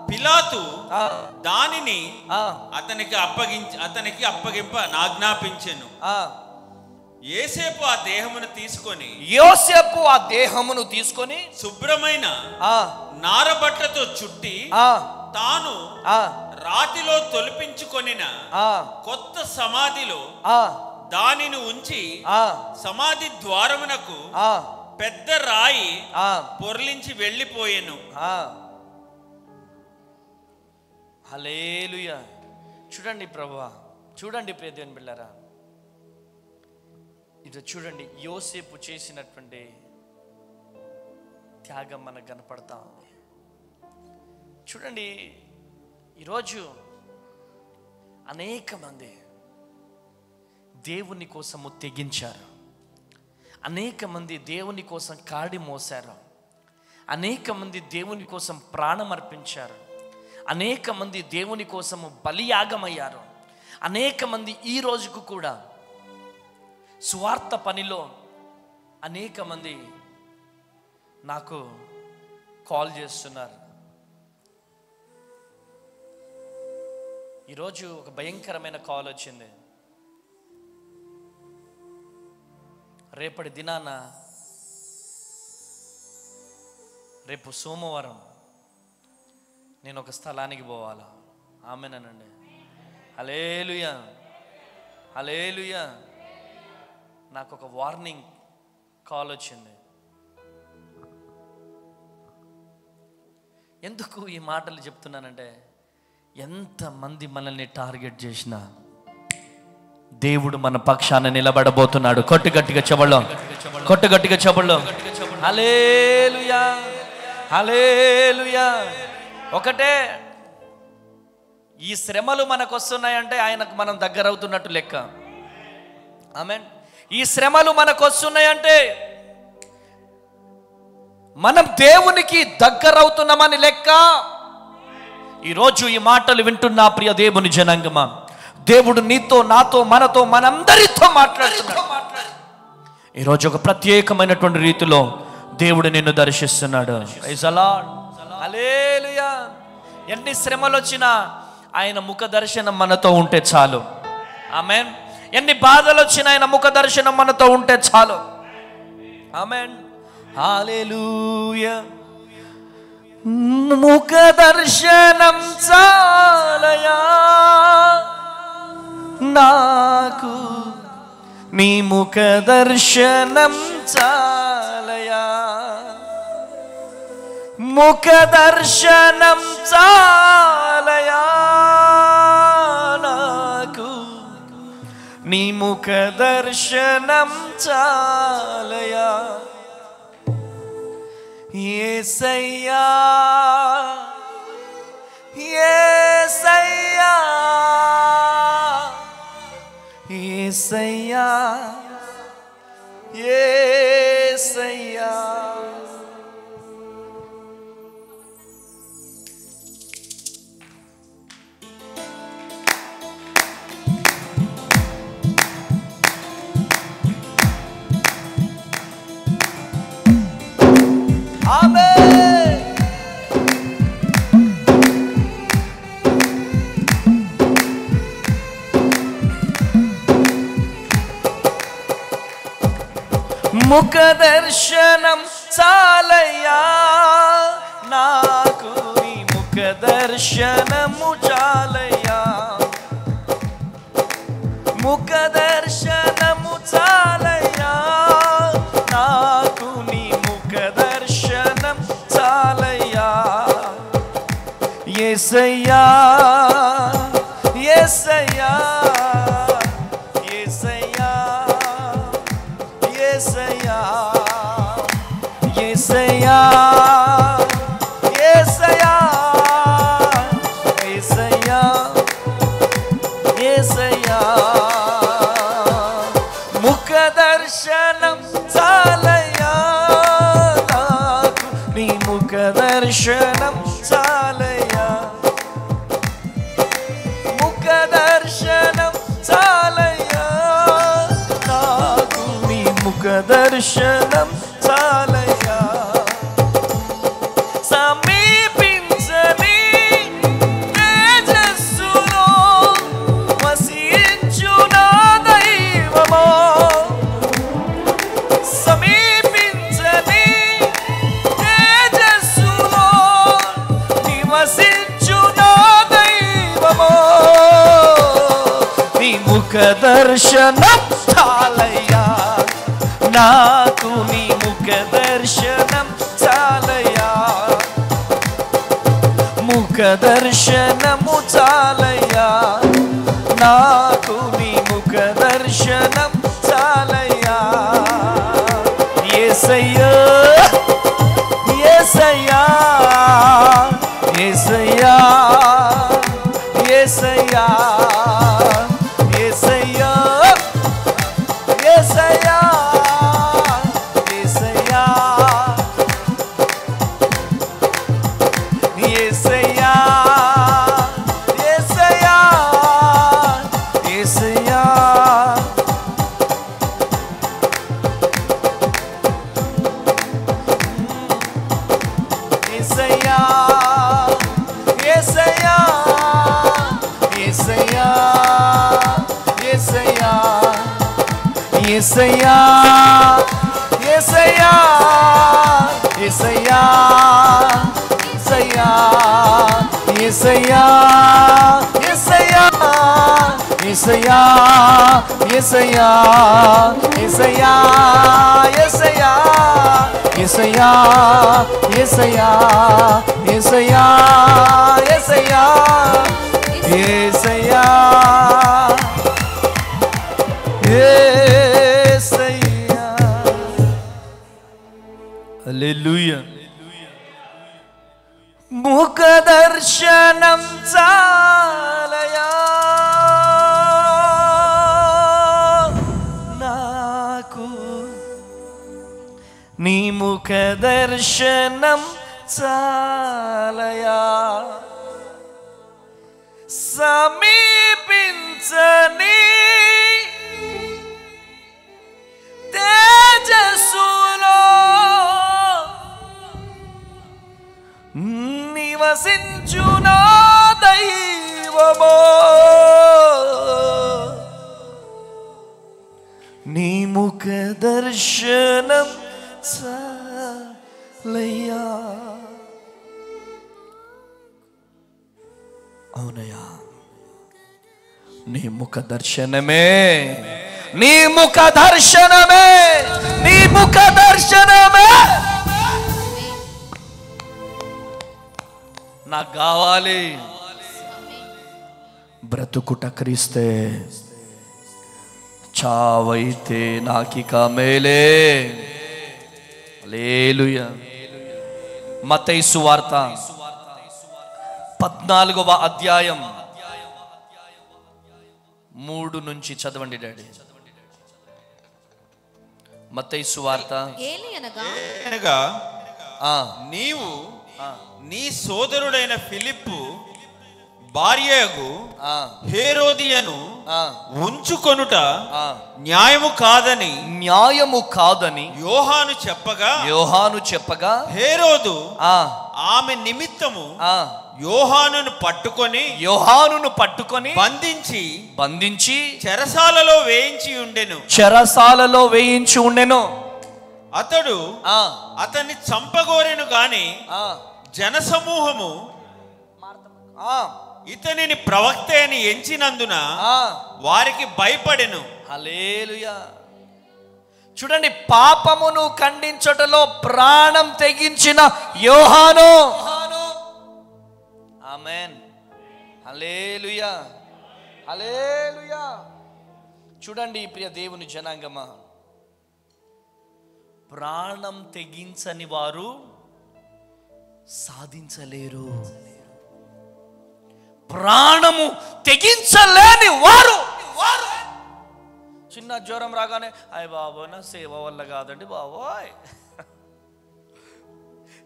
పిలాతు దానిని అతనికి అప్పగింప ఆజ్ఞాపించెను. యోసేపు ఆ దేహమును తీసుకొని శుభ్రమైన నారబట్టతో చుట్టి తాను రాతిలో తొలిపించుకొనిన కొత్త సమాధిలో దానిని ఉంచి సమాధి ద్వారమునకు పెద్ద రాయి పొర్లించి వెళ్ళిపోయెను.
హల్లెలూయా. చూడండి ప్రభువా, చూడండి ప్రియ దేవుని బిడ్డలారా, ఇది చూడండి యోసేపు చేసినటువంటి త్యాగం మనకు కనపడతా ఉంది. చూడండి, ఈరోజు అనేక మంది దేవుని కోసము తెగించారు, అనేక మంది దేవుని కోసం కాడి మోసారు, అనేక మంది దేవుని కోసం ప్రాణం అర్పించారు, అనేక మంది దేవుని కోసము బలియాగమయ్యారు, అనేక మంది ఈ రోజుకు కూడా సువార్త పనిలో అనేక మంది నాకు కాల్ చేస్తున్నారు. ఈరోజు ఒక భయంకరమైన కాల్ వచ్చింది. రేపటి దినాన, రేపు సోమవారం నేను ఒక స్థలానికి పోవాలా. ఆమేనండి. హల్లెలూయా, హల్లెలూయా. నాకు ఒక వార్నింగ్ కాల్ వచ్చింది. ఎందుకు ఈ మాటలు చెప్తున్నానంటే, ఎంతమంది మనల్ని టార్గెట్ చేసినా దేవుడు మన పక్షాన నిలబడబోతున్నాడు. కొట్టుగట్టిగా చెబడలో, కొట్టుగట్టిగా చెబడలో. హల్లెలూయా, హల్లెలూయా. ఒకటే, ఈ శ్రమలు మనకు వస్తున్నాయంటే ఆయనకు మనం దగ్గర అవుతున్నట్టు లెక్క. ఆమేన్. ఈ శ్రమలు మనకు వస్తున్నాయంటే మనం దేవునికి దగ్గర అవుతున్నామని లెక్క. ఈరోజు ఈ మాటలు వింటున్న ప్రియ దేవుని జనాంగమా, దేవుడు నీతో, నాతో, మనతో, మనందరితో మాట్లాడుతున్నాడు. ఈరోజు ఒక ప్రత్యేకమైనటువంటి రీతిలో దేవుడు నిన్ను దర్శిస్తున్నాడు. Praise the lord. హల్లెలూయా. ఎన్ని శ్రమలు వచ్చినా ఆయన ముఖ దర్శనం మనతో ఉంటే చాలు. ఆమేన్. ఎన్ని బాధలు వచ్చినా ఆయన ముఖ దర్శనం మనతో ఉంటే చాలు. ఆమేన్. హల్లెలూయా. ముఖ దర్శనం చాలయా నాకు, నీ ముఖ దర్శనం చాలయా, ముఖ దర్శనం చాలయా నాకు, నీ ముఖ దర్శనం చాలయా. యేసయ్యా, యేసయ్యా, యేసయ్యా, యేసయ్యా. ఆమేన్. ముఖ దర్శనం చాలయ్యా నాకు, నీ ముఖ దర్శనము చాలయ్యా, ముఖ దర్శనము చాలయ్యా నాకు, నీ ముఖ దర్శనం చాలయ్యా. యేసయ్యా, యేసయ్యా, యేసయ్యా, యేసయ్యా, యేసయ్యా, యేసయ్యా, యేసయ్యా, యేసయ్యా. ముఖ దర్శనం చాలయ్యా నాకు, నీ ముఖ దర్శనం చాలయ్యా, ముఖ దర్శనం చాలయ్యా నాకు, నీ ముఖ దర్శనం చాలయ్యా. సమీపించని తేజస్సులో వసించు నా దైవమో, ముఖ దర్శనం చాలయ్యా, నాకు నీ ముఖ దర్శనం చాలయ్యా, ముఖ దర్శనము చాలయ్యా, నాకు నీ ముఖ దర్శనం చాలయ్యా. యేసయ్యా యేసయ్యా యేసయ్యా యేసయ్యా యేసయ్యా యేసయ్యా యేసయ్యా యేసయ్యా యేసయ్యా యేసయ్యా. యేసయ్యా యేసయ్యా యేసయ్యా యేసయ్యా యేసయ్యా యేసయ్యా యేసయ్యా యేసయ్యా యేసయ్యా యేసయ్యా యేసయ్యా యేసయ్యా యేసయ్యా యేసయ్యా యేసయ్యా యేసయ్యా. హల్లెలూయా. ముఖ దర్శనం చాలయా, నాకు నీ ముఖ దర్శనం చాలయా, సమీపించని తేజస్సులో నివసించునా దైవమో, నీ ముఖ దర్శనం చాలయ్యా. అవునయ్యా, నీ ముఖ దర్శనమే, నీ ముఖ దర్శనమే, నీ ముఖ దర్శనమే నాకు కావాలి. బ్రతుకుట క్రీస్తే, చావైతే నాకిక మేలే. హల్లెలూయా. మత్తయి సువార్త 14వ అధ్యాయం 3 నుంచి చదవండి డాడీ. మత్తయి సువార్త.
ఏలియనగా నీవు నీ సోదరుడైన ఫిలిప్పు భార్యకు హేరోదియను ఉంచుకొనుట న్యాయము కాదని యోహాను చెప్పగా హేరోదు ఆమె నిమిత్తము యోహానును పట్టుకొని బంధించి చెరసాలలో వేయించి ఉండెను. అతడు అతన్ని చంపగోరెను గాని జనసమూహము ఇతనిని ప్రవక్త అని ఎంచినందున వారికి భయపడెను.
హల్లెలూయా. చూడండి, పాపమును ఖండించుటలో ప్రాణం తెగించిన యోహాను. ఆమేన్. హల్లెలూయా. హల్లెలూయా. చూడండి ప్రియ దేవుని జనాంగమా, ప్రాణం తెగించని వారు సాధించలేరు. ప్రాణము తెగించలేని వారు చిన్న జ్వరం రాగానే అయ్య బాబోయ్ నా సేవ వల్ల కాదండి బాబోయ్,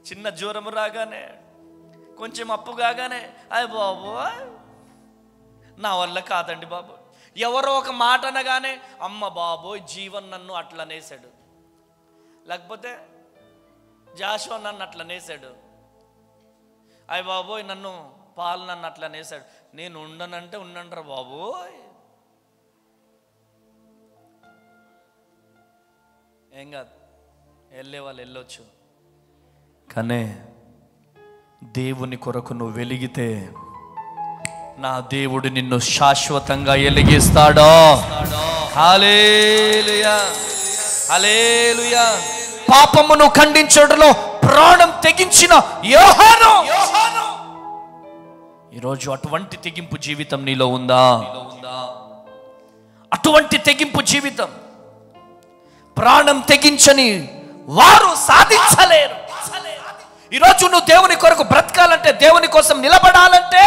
చిన్న జ్వరం రాగానే కొంచెం అప్పు కాగానే అయ్య బాబోయ్ నా వల్ల కాదండి బాబు. ఎవరో ఒక మాట అనగానే అమ్మ బాబోయ్ జీవన్ నన్ను అట్లా నేసాడు, లేకపోతే జాషువా నన్ను అట్లా నేసాడు, అయ్య బాబోయ్ నన్ను పాలు నన్ను అట్లా నేసాడు, నేను ఉండనంటే ఉండండ్రా బాబోయ్. ఏం కాదు, వెళ్ళే వాళ్ళు వెళ్ళొచ్చు, కానీ దేవుని కొరకు నువ్వు వెలిగితే నా దేవుడు నిన్ను శాశ్వతంగా ఎలిగిస్తాడో. హల్లెలూయా, హల్లెలూయా. పాపమును ఖండించడంలో ప్రాణం తెగించిన యోహాను, ఈరోజు అటువంటి తెగింపు జీవితం నీలో ఉందా? అటువంటి తెగింపు జీవితం ప్రాణం తెగించని వారు సాధించలేరు. ఈరోజు నువ్వు దేవుని కొరకు బ్రతకాలంటే, దేవుని కోసం నిలబడాలంటే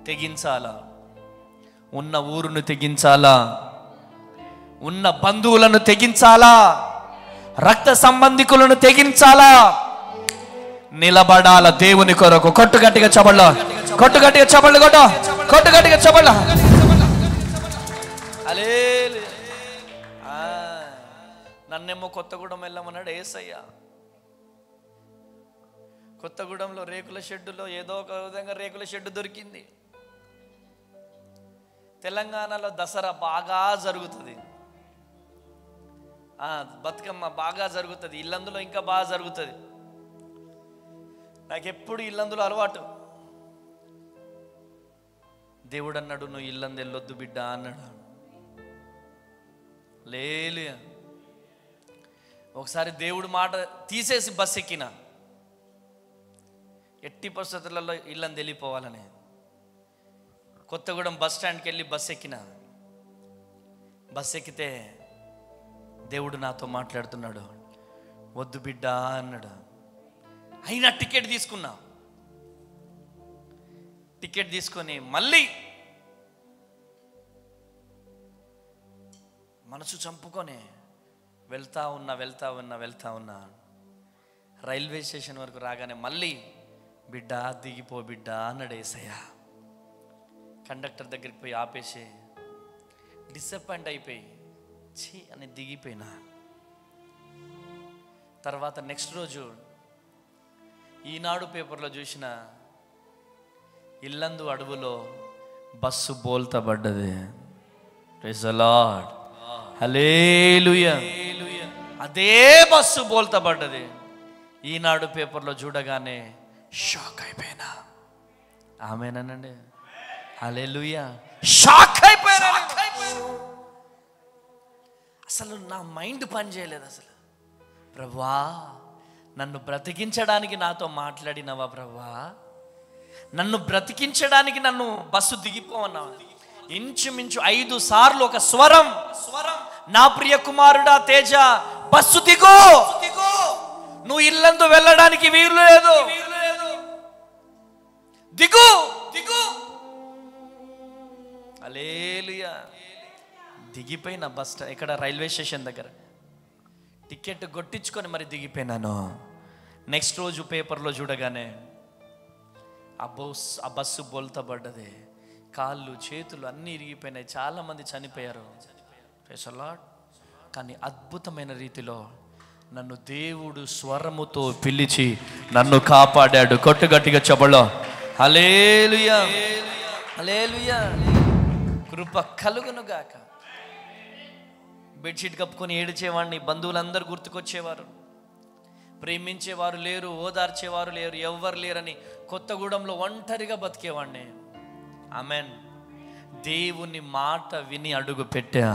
తెగించాలా? ఉన్న ఊరును తెగించాలా? ఉన్న బంధువులను తెగించాలా? రక్త సంబంధికులను తెగించాలా? నిలబడాల దేవుని కొరకు. కొట్టుగట్టిగా చబళ్ళ, కొట్టుగట్టిగా చబళ్ళు, కొట్టుగట్టిగా చబళ్ళ. నన్నేమో కొత్తగూడెం వెళ్ళమన్నాడు యేసయ్య. కొత్తగూడెంలో రేకుల షెడ్డులో ఏదో ఒక విధంగా రేకుల షెడ్డు దొరికింది. తెలంగాణలో దసరా బాగా జరుగుతుంది, బతుకమ్మ బాగా జరుగుతుంది, ఇల్లందులో ఇంకా బాగా జరుగుతుంది. నాకు ఎప్పుడు ఇల్లందులో అలవాటు. దేవుడు అన్నాడు, నువ్వు ఇల్లందు వెళ్ళొద్దు బిడ్డ అన్నాడు. లేదు, ఒకసారి దేవుడు మాట తీసేసి బస్ ఎక్కిన. ఎట్టి పరిస్థితులలో ఇల్లందు వెళ్ళిపోవాలని కొత్తగూడెం బస్ స్టాండ్కి వెళ్ళి బస్ ఎక్కిన. బస్ ఎక్కితే దేవుడు నాతో మాట్లాడుతున్నాడు, వద్దు బిడ్డ అన్నాడు. అయినా టికెట్ తీసుకున్నా. టికెట్ తీసుకొని మళ్ళీ మనసు చంపుకొని వెళ్తా ఉన్నా. రైల్వే స్టేషన్ వరకు రాగానే మళ్ళీ బిడ్డ దిగిపో బిడ్డ అన్నాడు యేసయ్య. కండక్టర్ దగ్గరికి పోయి ఆపేసి డిసప్పాయింట్ అయిపోయి ఛీ అని దిగిపోయినా. తర్వాత నెక్స్ట్ రోజు ఈనాడు పేపర్లో చూసిన, ఇల్లందు అడవులో బస్సు బోల్తా పడ్డది. ప్రైజ్ ది లార్డ్, హల్లెలూయా. అదే బస్సు బోల్తా పడ్డది. ఈనాడు పేపర్లో చూడగానే షాక్ అయిపోయినా. ఆమేనండి, హల్లెలూయా. షాక్ అయిపోయినా. అసలు నా మైండ్ పని చేయలేదు. అసలు ప్రభువా, నన్ను బ్రతికించడానికి నాతో మాట్లాడినవా ప్రభువా? నన్ను బ్రతికించడానికి నన్ను బస్సు దిగిపోవన్నావా? ఇంచుమించు 5 సార్లు ఒక స్వరం, నా ప్రియ కుమారుడా తేజ బస్సు దిగు, నువ్వు ఇల్లందు వెళ్ళడానికి వీలు లేదు, దిగు దిగు. హల్లెలూయా. దిగిపోయిన బస్ ఇక్కడ రైల్వే స్టేషన్ దగ్గర టికెట్ కొట్టించుకొని మరి దిగిపోయినాను. నెక్స్ట్ రోజు పేపర్లో చూడగానే ఆ బస్సు బోల్తా పడ్డది. కాళ్ళు చేతులు అన్నీ ఇరిగిపోయినాయి, చాలామంది చనిపోయారు. Praise the Lord. కానీ అద్భుతమైన రీతిలో నన్ను దేవుడు స్వరముతో పిలిచి నన్ను కాపాడాడు. కొట్టుగట్టిగా చెప్పలో హల్లెలూయా, హల్లెలూయా. కృప కలుగును గాక. బెడ్షీట్ కప్పుకొని ఏడిచేవాడిని, బంధువులందరూ గుర్తుకొచ్చేవారు. ప్రేమించేవారు లేరు, ఓదార్చేవారు లేరు, ఎవ్వరు లేరని కొత్తగూడెంలో ఒంటరిగా బతికేవాడిని. ఆమెన్. దేవుని మాట విని అడుగు పెట్టా.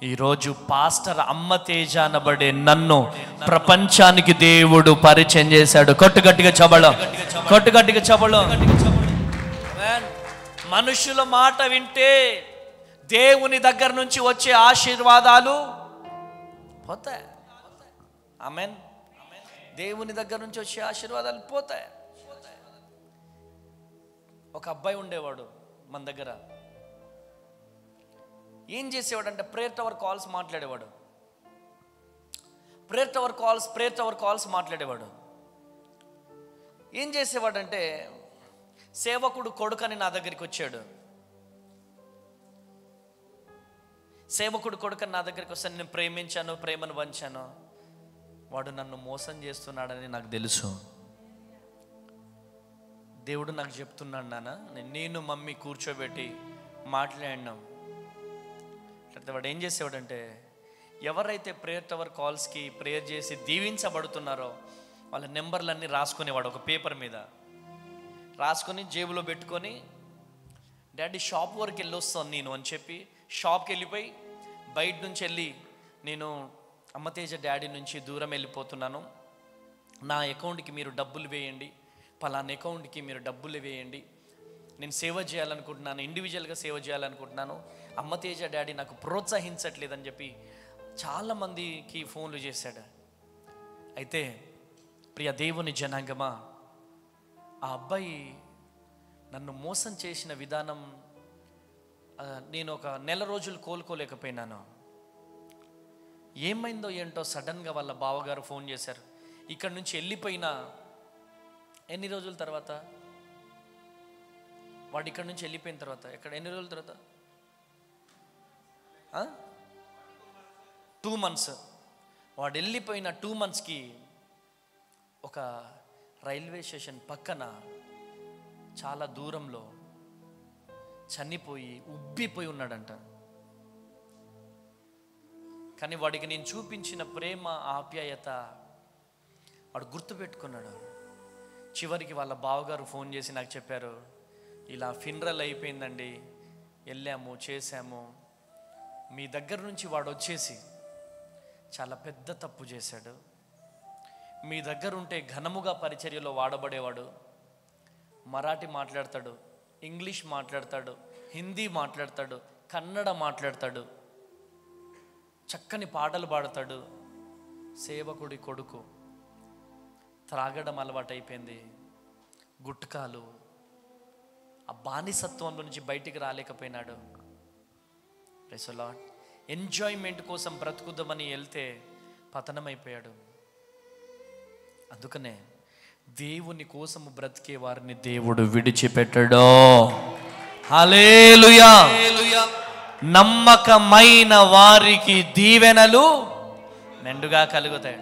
ఈరోజు పాస్టర్ అమ్మ తేజ అనబడే నన్ను ప్రపంచానికి దేవుడు పరిచయం చేశాడు. కొట్టుగట్టిగా చబళ, కొట్టుగట్టిగా చబళ. మనుషుల మాట వింటే దేవుని దగ్గర నుంచి వచ్చే ఆశీర్వాదాలు పోతాయి. ఆమెన్. దేవుని దగ్గర నుంచి వచ్చే ఆశీర్వాదాలు పోతాయి. ఒక అబ్బాయి ఉండేవాడు మన దగ్గర. ఏం చేసేవాడు అంటే ప్రేయర్ టవర్ కాల్స్ మాట్లాడేవాడు. ప్రేయర్ టవర్ కాల్స్ మాట్లాడేవాడు. ఏం చేసేవాడంటే, సేవకుడు కొడుకని నా దగ్గరికి వచ్చాడు. సేవకుడు కొడుకని నా దగ్గరికి వస్తే నేను ప్రేమించాను, ప్రేమను వంచాను. వాడు నన్ను మోసం చేస్తున్నాడని నాకు తెలుసు. దేవుడు నాకు చెప్తున్నాడు, నాన్న నేను మమ్మీ కూర్చోబెట్టి మాట్లాడినాం. వాడు ఏం చేసేవాడంటే, ఎవరైతే ప్రేయర్ టవర్ కాల్స్కి ప్రేయర్ చేసి దీవించబడుతున్నారో వాళ్ళ నెంబర్లన్నీ రాసుకునేవాడు ఒక పేపర్ మీద. రాసుకొని జేబులో పెట్టుకొని, డాడీ షాప్ వరకు వెళ్ళి వస్తాను నేను అని చెప్పి షాప్కి వెళ్ళిపోయి బయట నుంచి వెళ్ళి, నేను అమ్మతేజ డాడీ నుంచి దూరం వెళ్ళిపోతున్నాను, నా అకౌంట్కి మీరు డబ్బులు వేయండి, పలానా అకౌంట్కి మీరు డబ్బులు వేయండి, నేను సేవ చేయాలనుకుంటున్నాను, ఇండివిజువల్గా సేవ చేయాలనుకుంటున్నాను, అమ్మతేజ డాడీ నాకు ప్రోత్సహించట్లేదని చెప్పి చాలామందికి ఫోన్లు చేశాడు. అయితే ప్రియ దేవుని జనాంగమా, ఆ అబ్బాయి నన్ను మోసం చేసిన విధానం నేను ఒక నెల రోజులు కోలుకోలేకపోయినాను. ఏమైందో ఏంటో సడన్గా వాళ్ళ బావగారు ఫోన్ చేశారు. ఇక్కడ నుంచి వెళ్ళిపోయిన ఎన్ని రోజుల తర్వాత, వాడు ఇక్కడ నుంచి వెళ్ళిపోయిన తర్వాత ఎన్ని రోజుల తర్వాత 2 months, వాడు వెళ్ళిపోయిన 2 monthsకి ఒక రైల్వే స్టేషన్ పక్కన చాలా దూరంలో చనిపోయి ఉబ్బిపోయి ఉన్నాడంట. కానీ వాడికి నేను చూపించిన ప్రేమ ఆప్యాయత వాడు గుర్తుపెట్టుకున్నాడు. చివరికి వాళ్ళ బావగారు ఫోన్ చేసి నాకు చెప్పారు, ఇలా ఫినరల్ అయిపోయిందండి, వెళ్ళాము చేశాము, మీ దగ్గర నుంచి వాడు వచ్చేసి చాలా పెద్ద తప్పు చేశాడు, మీ దగ్గర ఉంటే ఘనముగా పరిచర్యలో వాడబడేవాడు, మరాఠీ మాట్లాడతాడు, ఇంగ్లీష్ మాట్లాడతాడు, హిందీ మాట్లాడతాడు, కన్నడ మాట్లాడతాడు, చక్కని పాటలు పాడతాడు, సేవకుడి కొడుకు, త్రాగడం అలవాటైపోయింది, గుట్కాలు, ఆ బానిసత్వంలో నుంచి బయటికి రాలేకపోయినాడు. Praise the Lord. ఎంజాయ్మెంట్ కోసం బ్రతుకుదామని వెళ్తే పతనమైపోయాడు. అందుకనే దేవుని కోసము బ్రతికే వారిని దేవుడు విడిచిపెట్టడు. హల్లెలూయా. నమ్మకమైన వారికి దీవెనలు మెండుగా కలుగుతాయి.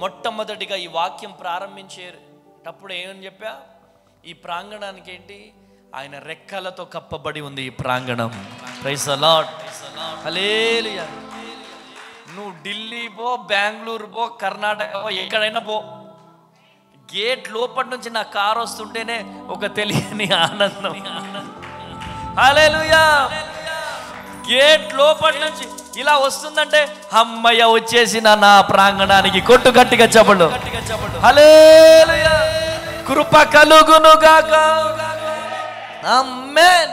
మొట్టమొదటిగా ఈ వాక్యం ప్రారంభించేటప్పుడు ఏమని చెప్పా, ఈ ప్రాంగణానికి ఏంటి, ఆయన రెక్కలతో కప్పబడి ఉంది ఈ ప్రాంగణం. Praise the lord. హల్లెలూయా. నువ్వు ఢిల్లీ పో, బెంగళూరు పో, కర్ణాటక పో, ఎక్కడైనా పో, గేట్ లోపటి నుంచి నా కారు వస్తుంటేనే ఒక తెలియని ఆనందం. హల్లెలూయా. గేట్ లోపటి నుంచి ఇలా వస్తుందంటే అమ్మయ్య వచ్చేసిన నా ప్రాంగణానికి. కొట్టు గట్టిగా చెప్పండి. హల్లెలూయా. కృప కలుగును గాక. ఆమేన్.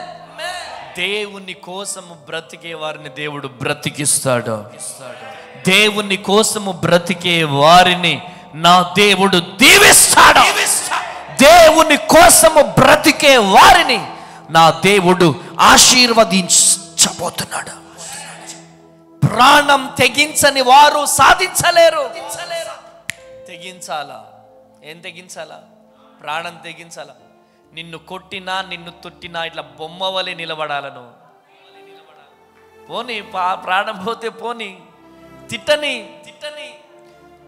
దేవుని కోసము బ్రతికే వారిని దేవుడు బ్రతికిస్తాడు. దేవుని కోసము బ్రతికే వారిని నా దేవుడు దీవిస్తాడు. దేవుని కోసము బ్రతికే వారిని నా దేవుడు ఆశీర్వదించబోతున్నాడు. ప్రాణం తెగించని వారు సాధించలేరు. తెగించాలా? ఏం తెగించాలా? ప్రాణం తెగించాలా? నిన్ను కొట్టినా నిన్ను తొట్టినా ఇట్లా బొమ్మ వలె నిలబడాలను. పోనీ ప్రాణం పోతే పోనీ, తిట్టని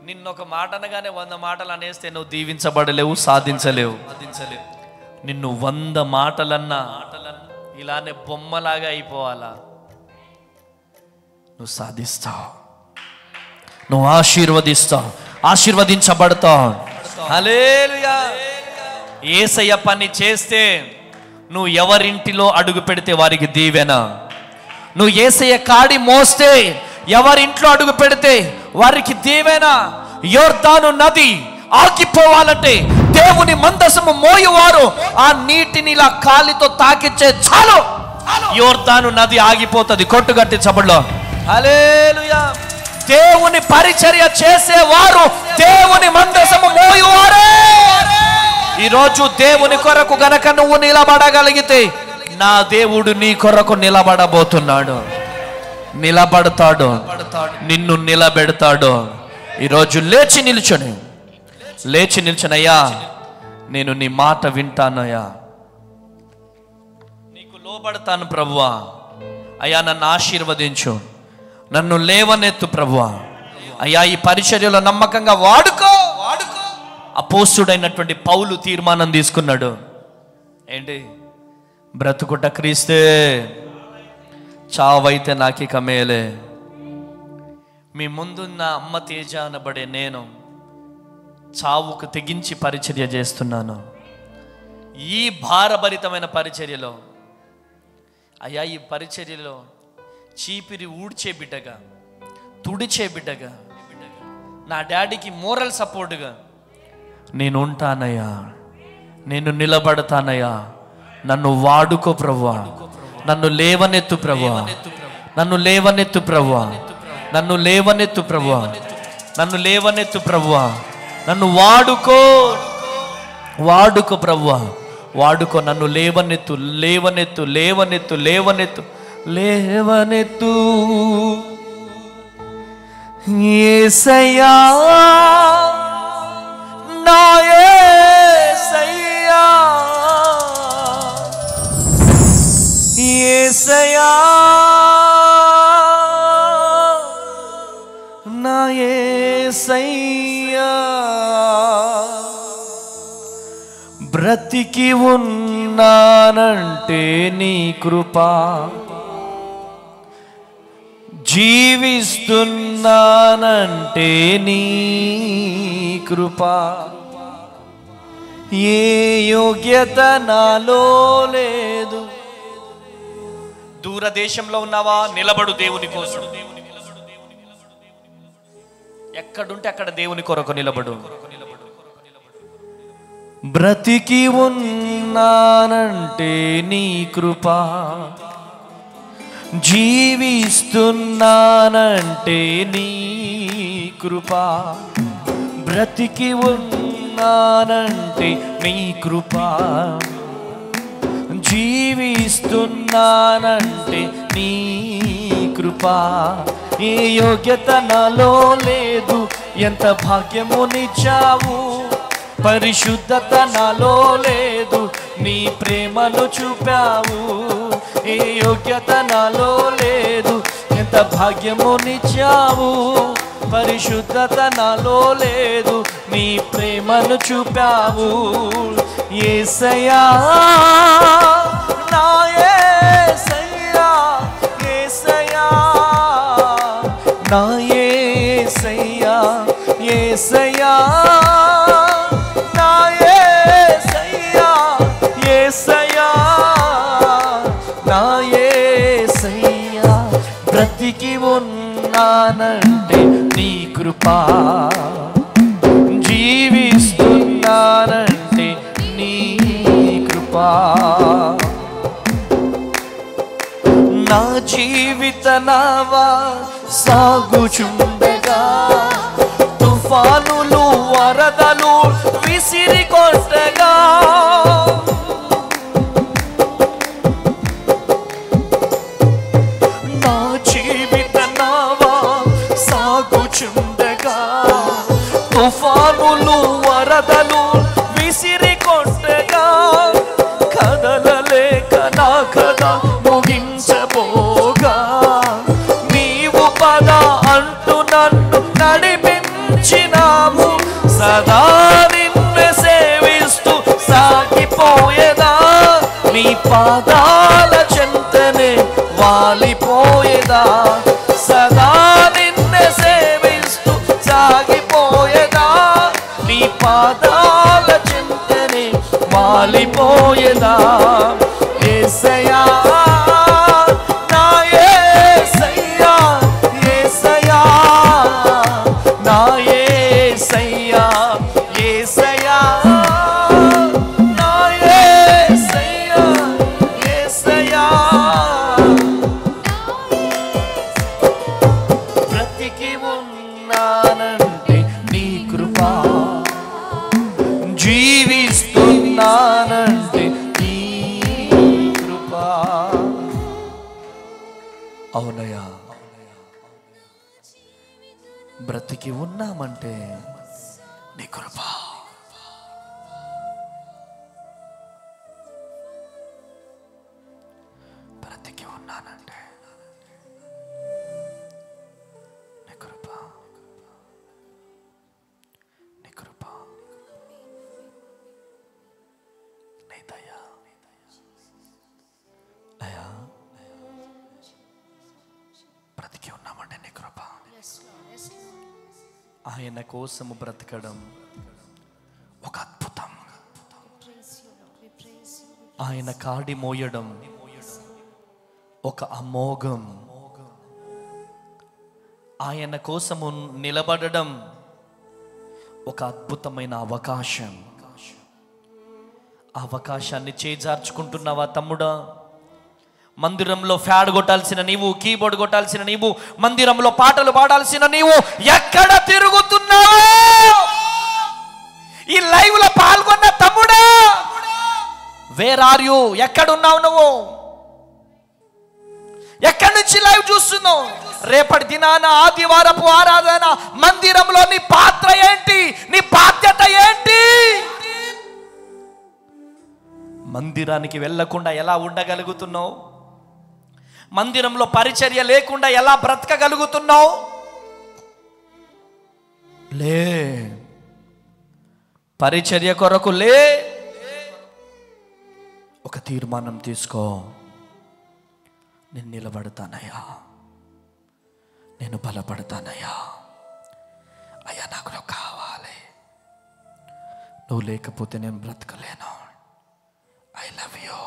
నిన్నొక మాట అనగానే 100 మాటలు అనేస్తే నువ్వు దీవించబడలేవు, సాధించలేవు. నిన్ను 100 మాటలన్నా ఇలానే బొమ్మలాగా అయిపోవాలా? నువ్వు సాధిస్తావు, నువ్వు ఆశీర్వదిస్తావు, ఆశీర్వదించబడతావు. హల్లెలూయా. యేసయ్య పని చేస్తే నువ్వు ఎవరింటిలో అడుగు పెడితే వారికి దీవెన. నువ్వు యేసయ్య కాడి మోస్తే ఎవరింట్లో అడుగు పెడితే వారికి దీవెన. యోర్దాను నది ఆగిపోవాలంటే దేవుని మందసము మోయువారు ఆ నీటిని ఇలా కాలితో తాకిచ్చే చాలు, యోర్దాను నది ఆగిపోతుంది. కొట్టుగట్టి చబడ్లో హల్లెలూయా. దేవుని పరిచర్య చేసేవారు దేవుని మందసము మోయువారే. ఈరోజు దేవుని కొరకు గనక నువ్వు నిలబడగలిగితే నా దేవుడు నీ కొరకు నిలబడబోతున్నాడు. నిలబడతాడు, నిన్ను నిలబెడతాడు. ఈరోజు లేచి నిల్చొనయ్యా, నేను నీ మాట వింటానయ్యా, నీకు లోబడతాను ప్రభువా. అయ్యా నన్ను ఆశీర్వదించు, నన్ను లేవనెత్తు ప్రభువా. అయ్యా ఈ పరిచర్యలో నమ్మకంగా వాడుకో. అపోస్తుడైనటువంటి పౌలు తీర్మానం తీసుకున్నాడు. ఏంటి? బ్రతుకుట క్రీస్తే, చావైతే నాకిక మేలే. మీ ముందున్న అమ్మ తేజ అనబడే నేను చావుకు తెగించి పరిచర్య చేస్తున్నాను. ఈ భారభరితమైన పరిచర్యలో అయ్యా, ఈ పరిచర్యలో చీపిరి ఊడ్చే బిడ్డగా, తుడిచే బిడ్డగా, నా డాడీకి మోరల్ సపోర్ట్గా నేను ఉంటానయ్యా, నేను నిలబడతానయ్యా. నన్ను వాడుకో ప్రభువా, నన్ను లేవనెత్తు ప్రభువా, నన్ను లేవనెత్తు ప్రభువా, నన్ను లేవనెత్తు ప్రభువా, నన్ను లేవనెత్తు ప్రభువా, నన్ను వాడుకో, వాడుకో ప్రభువా, వాడుకో. నన్ను లేవనెత్తు, లేవనెత్తు, లేవనెత్తు, లేవనెత్తు, లేవనెత్తు యేసయ్యా, నా యేసయ్యా, యేసయ్యా, నా యేసయ్యా. బ్రతికి ఉన్నానంటే నీ కృపా, జీవిస్తున్నానంటే నీ కృపా. ఏ యోగ్యత నాలో లేదు. దూరదేశంలో ఉన్నావా, నిలబడు దేవుని కోసం. ఎక్కడుంటే అక్కడ దేవుని కొరకు నిలబడు. బ్రతికి ఉన్నానంటే నీ కృపా, జీవిస్తున్నానంటే నీ కృపా. బ్రతికి ఉన్నానంటే నీ కృపా, జీవిస్తున్నానంటే నీ కృపా. ఏ యోగ్యత నాలో లేదు, ఎంత భాగ్యమునిచ్చావు. పరిశుద్ధత నాలో లేదు, నీ ప్రేమను చూపావు. ఏ యోగ్యత నాలో లేదు, ఎంత భాగ్యమునిచ్చావు. పరిశుద్ధత నాలో లేదు, నీ ప్రేమను చూపావు. యేసయ్యా, నా యేసయ్యా, యేసయ్యా, నా యేసయ్యా, యేసయ్యా, నా యేసయ్యా, యేసయ్యా, నా యేసయ్యా. బ్రతికి ఉన్నానంటే నీ కృపా, జీవిస్తున్నానంటే నీ కృపా. నా జీవిత నావా సాగుచుండగా, తుఫానులు వరదలు విసిరి కొట్టగా, నా జీవిత నావా సాగుచుండగా, తుఫానులు వరదలు విసిరి కొట్టగా, కదలలేక నా కథ ముగించబోగా, నీవు పద అంటూ నన్ను నడిపించినావు. సదా నిన్ను సేవిస్తూ సాగిపోయేదా, నీ పాదాల చెంతనే వాలిపోయేదా. సదా నిన్ను సేవిస్తూ సాగిపోయేదా, నీ పాదాల చెంతనే వాలిపోయేదా. యేసయ్యా, నా యేసయ్యా, యేసయ్యా, నా యేసయ్యా, యేసయ్యా, నా యేసయ్యా, యేసయ్యా. బ్రతికి ఉన్నానంటే నీ కృపా, జీవిస్తున్నానంటే నీ కృపా. అవునయ్యా, బ్రతికి ఉన్నామంటే నీ కృపా. బ్రతికి ఉన్నానంటే నీ కృపా, నీ కృపా, నీ దయ. అయ్యా, బ్రతికి ఉన్నామంటే నీ కృప. ఆయన కోసము బ్రతకడం ఒక అద్భుతం. ఆయన కాడి మోయడం ఒక అమోఘం, ఆయన కోసము నిలబడడం ఒక అద్భుతమైన అవకాశం. ఆ అవకాశాన్ని చేజార్చుకుంటున్నావా తమ్ముడా? మందిరంలో ఫ్యాడ్ కొట్టాల్సిన నీవు, కీబోర్డ్ కొట్టాల్సిన నీవు, మందిరంలో పాటలు పాడాల్సిన నీవు ఎక్కడ తిరుగుతున్నావు? ఈ లైవ్ లో పాల్గొన్న తమ్ముడా, వేర్ ఆర్ యు? ఎక్కడున్నావు నువ్వు? ఎక్కడి నుంచి లైవ్ చూస్తున్నావు? రేపటి దినాన ఆదివారపు ఆరాధన మందిరంలో నీ పాత్ర ఏంటి? నీ బాధ్యత ఏంటి? మందిరానికి వెళ్ళకుండా ఎలా ఉండగలుగుతున్నావు? మందిరంలో పరిచర్య లేకుండా ఎలా బ్రతకగలుగుతున్నావు? లే, పరిచర్య కొరకు లే, ఒక తీర్మానం తీసుకో. నేను నిలబడతానయ్యా, నేను బలపడతానయ్యా, అయ్యా నాకు నువ్వు కావాలి, నువ్వు లేకపోతే నేను బ్రతకలేను, ఐ లవ్ యూ,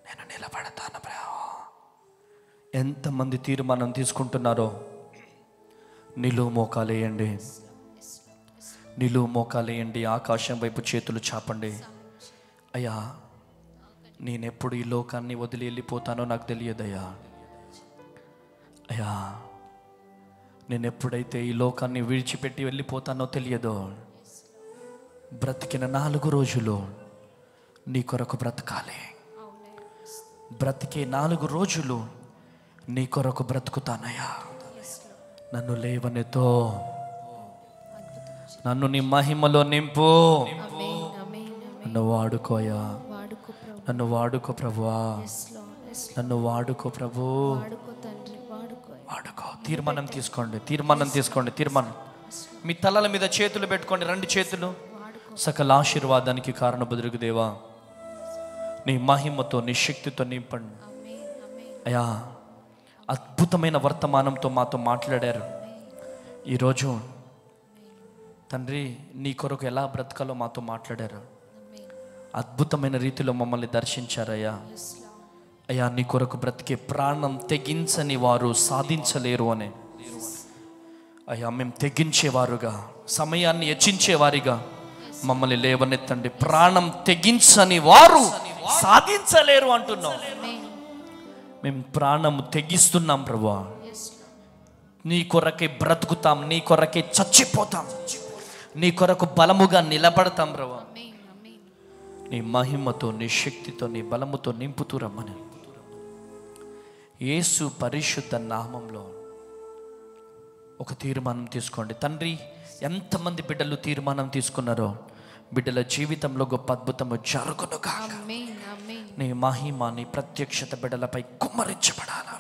నేను నిలబడతాను బ్రో. ఎంతమంది తీర్మానం తీసుకుంటున్నారో? నిలువు మోకాలేయండి, నిలువు మోకాలేయండి, ఆకాశం వైపు చేతులు చాపండి. అయ్యా, నేనెప్పుడు ఈ లోకాన్ని వదిలి వెళ్ళిపోతానో నాకు తెలియదయ్యా. అయ్యా, నేను ఎప్పుడైతే ఈ లోకాన్ని విడిచిపెట్టి వెళ్ళిపోతానో తెలియదో. బ్రతికిన 4 రోజులు నీ కొరకు బ్రతకాలి. బ్రతికే 4 రోజులు నీ కొరకు బ్రతుకుతానయ్యా. నన్ను లేవనెతో, నన్ను నీ మహిమలో నింపు, నన్ను వాడుకోయా, నన్ను వాడుకో ప్రభువా, నన్ను వాడుకో ప్రభు, వాడుకో. తీర్మానం తీసుకోండి, తీర్మానం తీసుకోండి, తీర్మానం. మీ తలల మీద చేతులు పెట్టుకోండి, 2 చేతులు. సకల ఆశీర్వాదానికి కారణభద్రుగు దేవా, నీ మహిమతో నీ శక్తితో నింపండి అయ్యా. అద్భుతమైన వర్తమానంతో మాతో మాట్లాడారు ఈరోజు తండ్రి. నీ కొరకు ఎలా బ్రతకాలో మాతో మాట్లాడారు. అద్భుతమైన రీతిలో మమ్మల్ని దర్శించారయ్యా. అయ్యా, నీ కొరకు బ్రతికే ప్రాణం తెగించని వారు సాధించలేరు అని అయ్యా, మేము తెగించేవారుగా, సమయాన్ని హెచ్చించేవారిగా మమ్మల్ని లేవనెత్తండి. ప్రాణం తెగించని వారు సాధించలేరు అంటున్నాం. మేము ప్రాణం తెగిస్తున్నాం ప్రభువా. నీ కొరకే బ్రతుకుతాం, నీ కొరకే చచ్చిపోతాం, నీ కొరకు బలముగా నిలబడతాం ప్రభువా. నీ మహిమతో, నీ శక్తితో, నీ బలముతో నింపుతూ రమ్మని యేసు పరిశుద్ధ నామంలో ఒక తీర్మానం తీసుకోండి. తండ్రి, ఎంతమంది బిడ్డలు తీర్మానం తీసుకున్నారో బిడ్డల జీవితంలో గొప్ప అద్భుతము జరుగును కాక. నీ మహిమ, నీ ప్రత్యక్షత బిడ్డలపై కుమ్మరించబడాలి.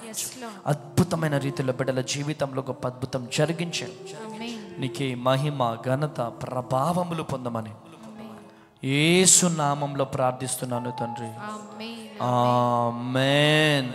అద్భుతమైన రీతిలో బిడ్డల జీవితంలో గొప్ప అద్భుతం జరిగించండి. నీకే మహిమ, ఘనత, ప్రభావములు పొందమని యేసు నామంలో ప్రార్థిస్తున్నాను తండ్రి. ఆమేన్.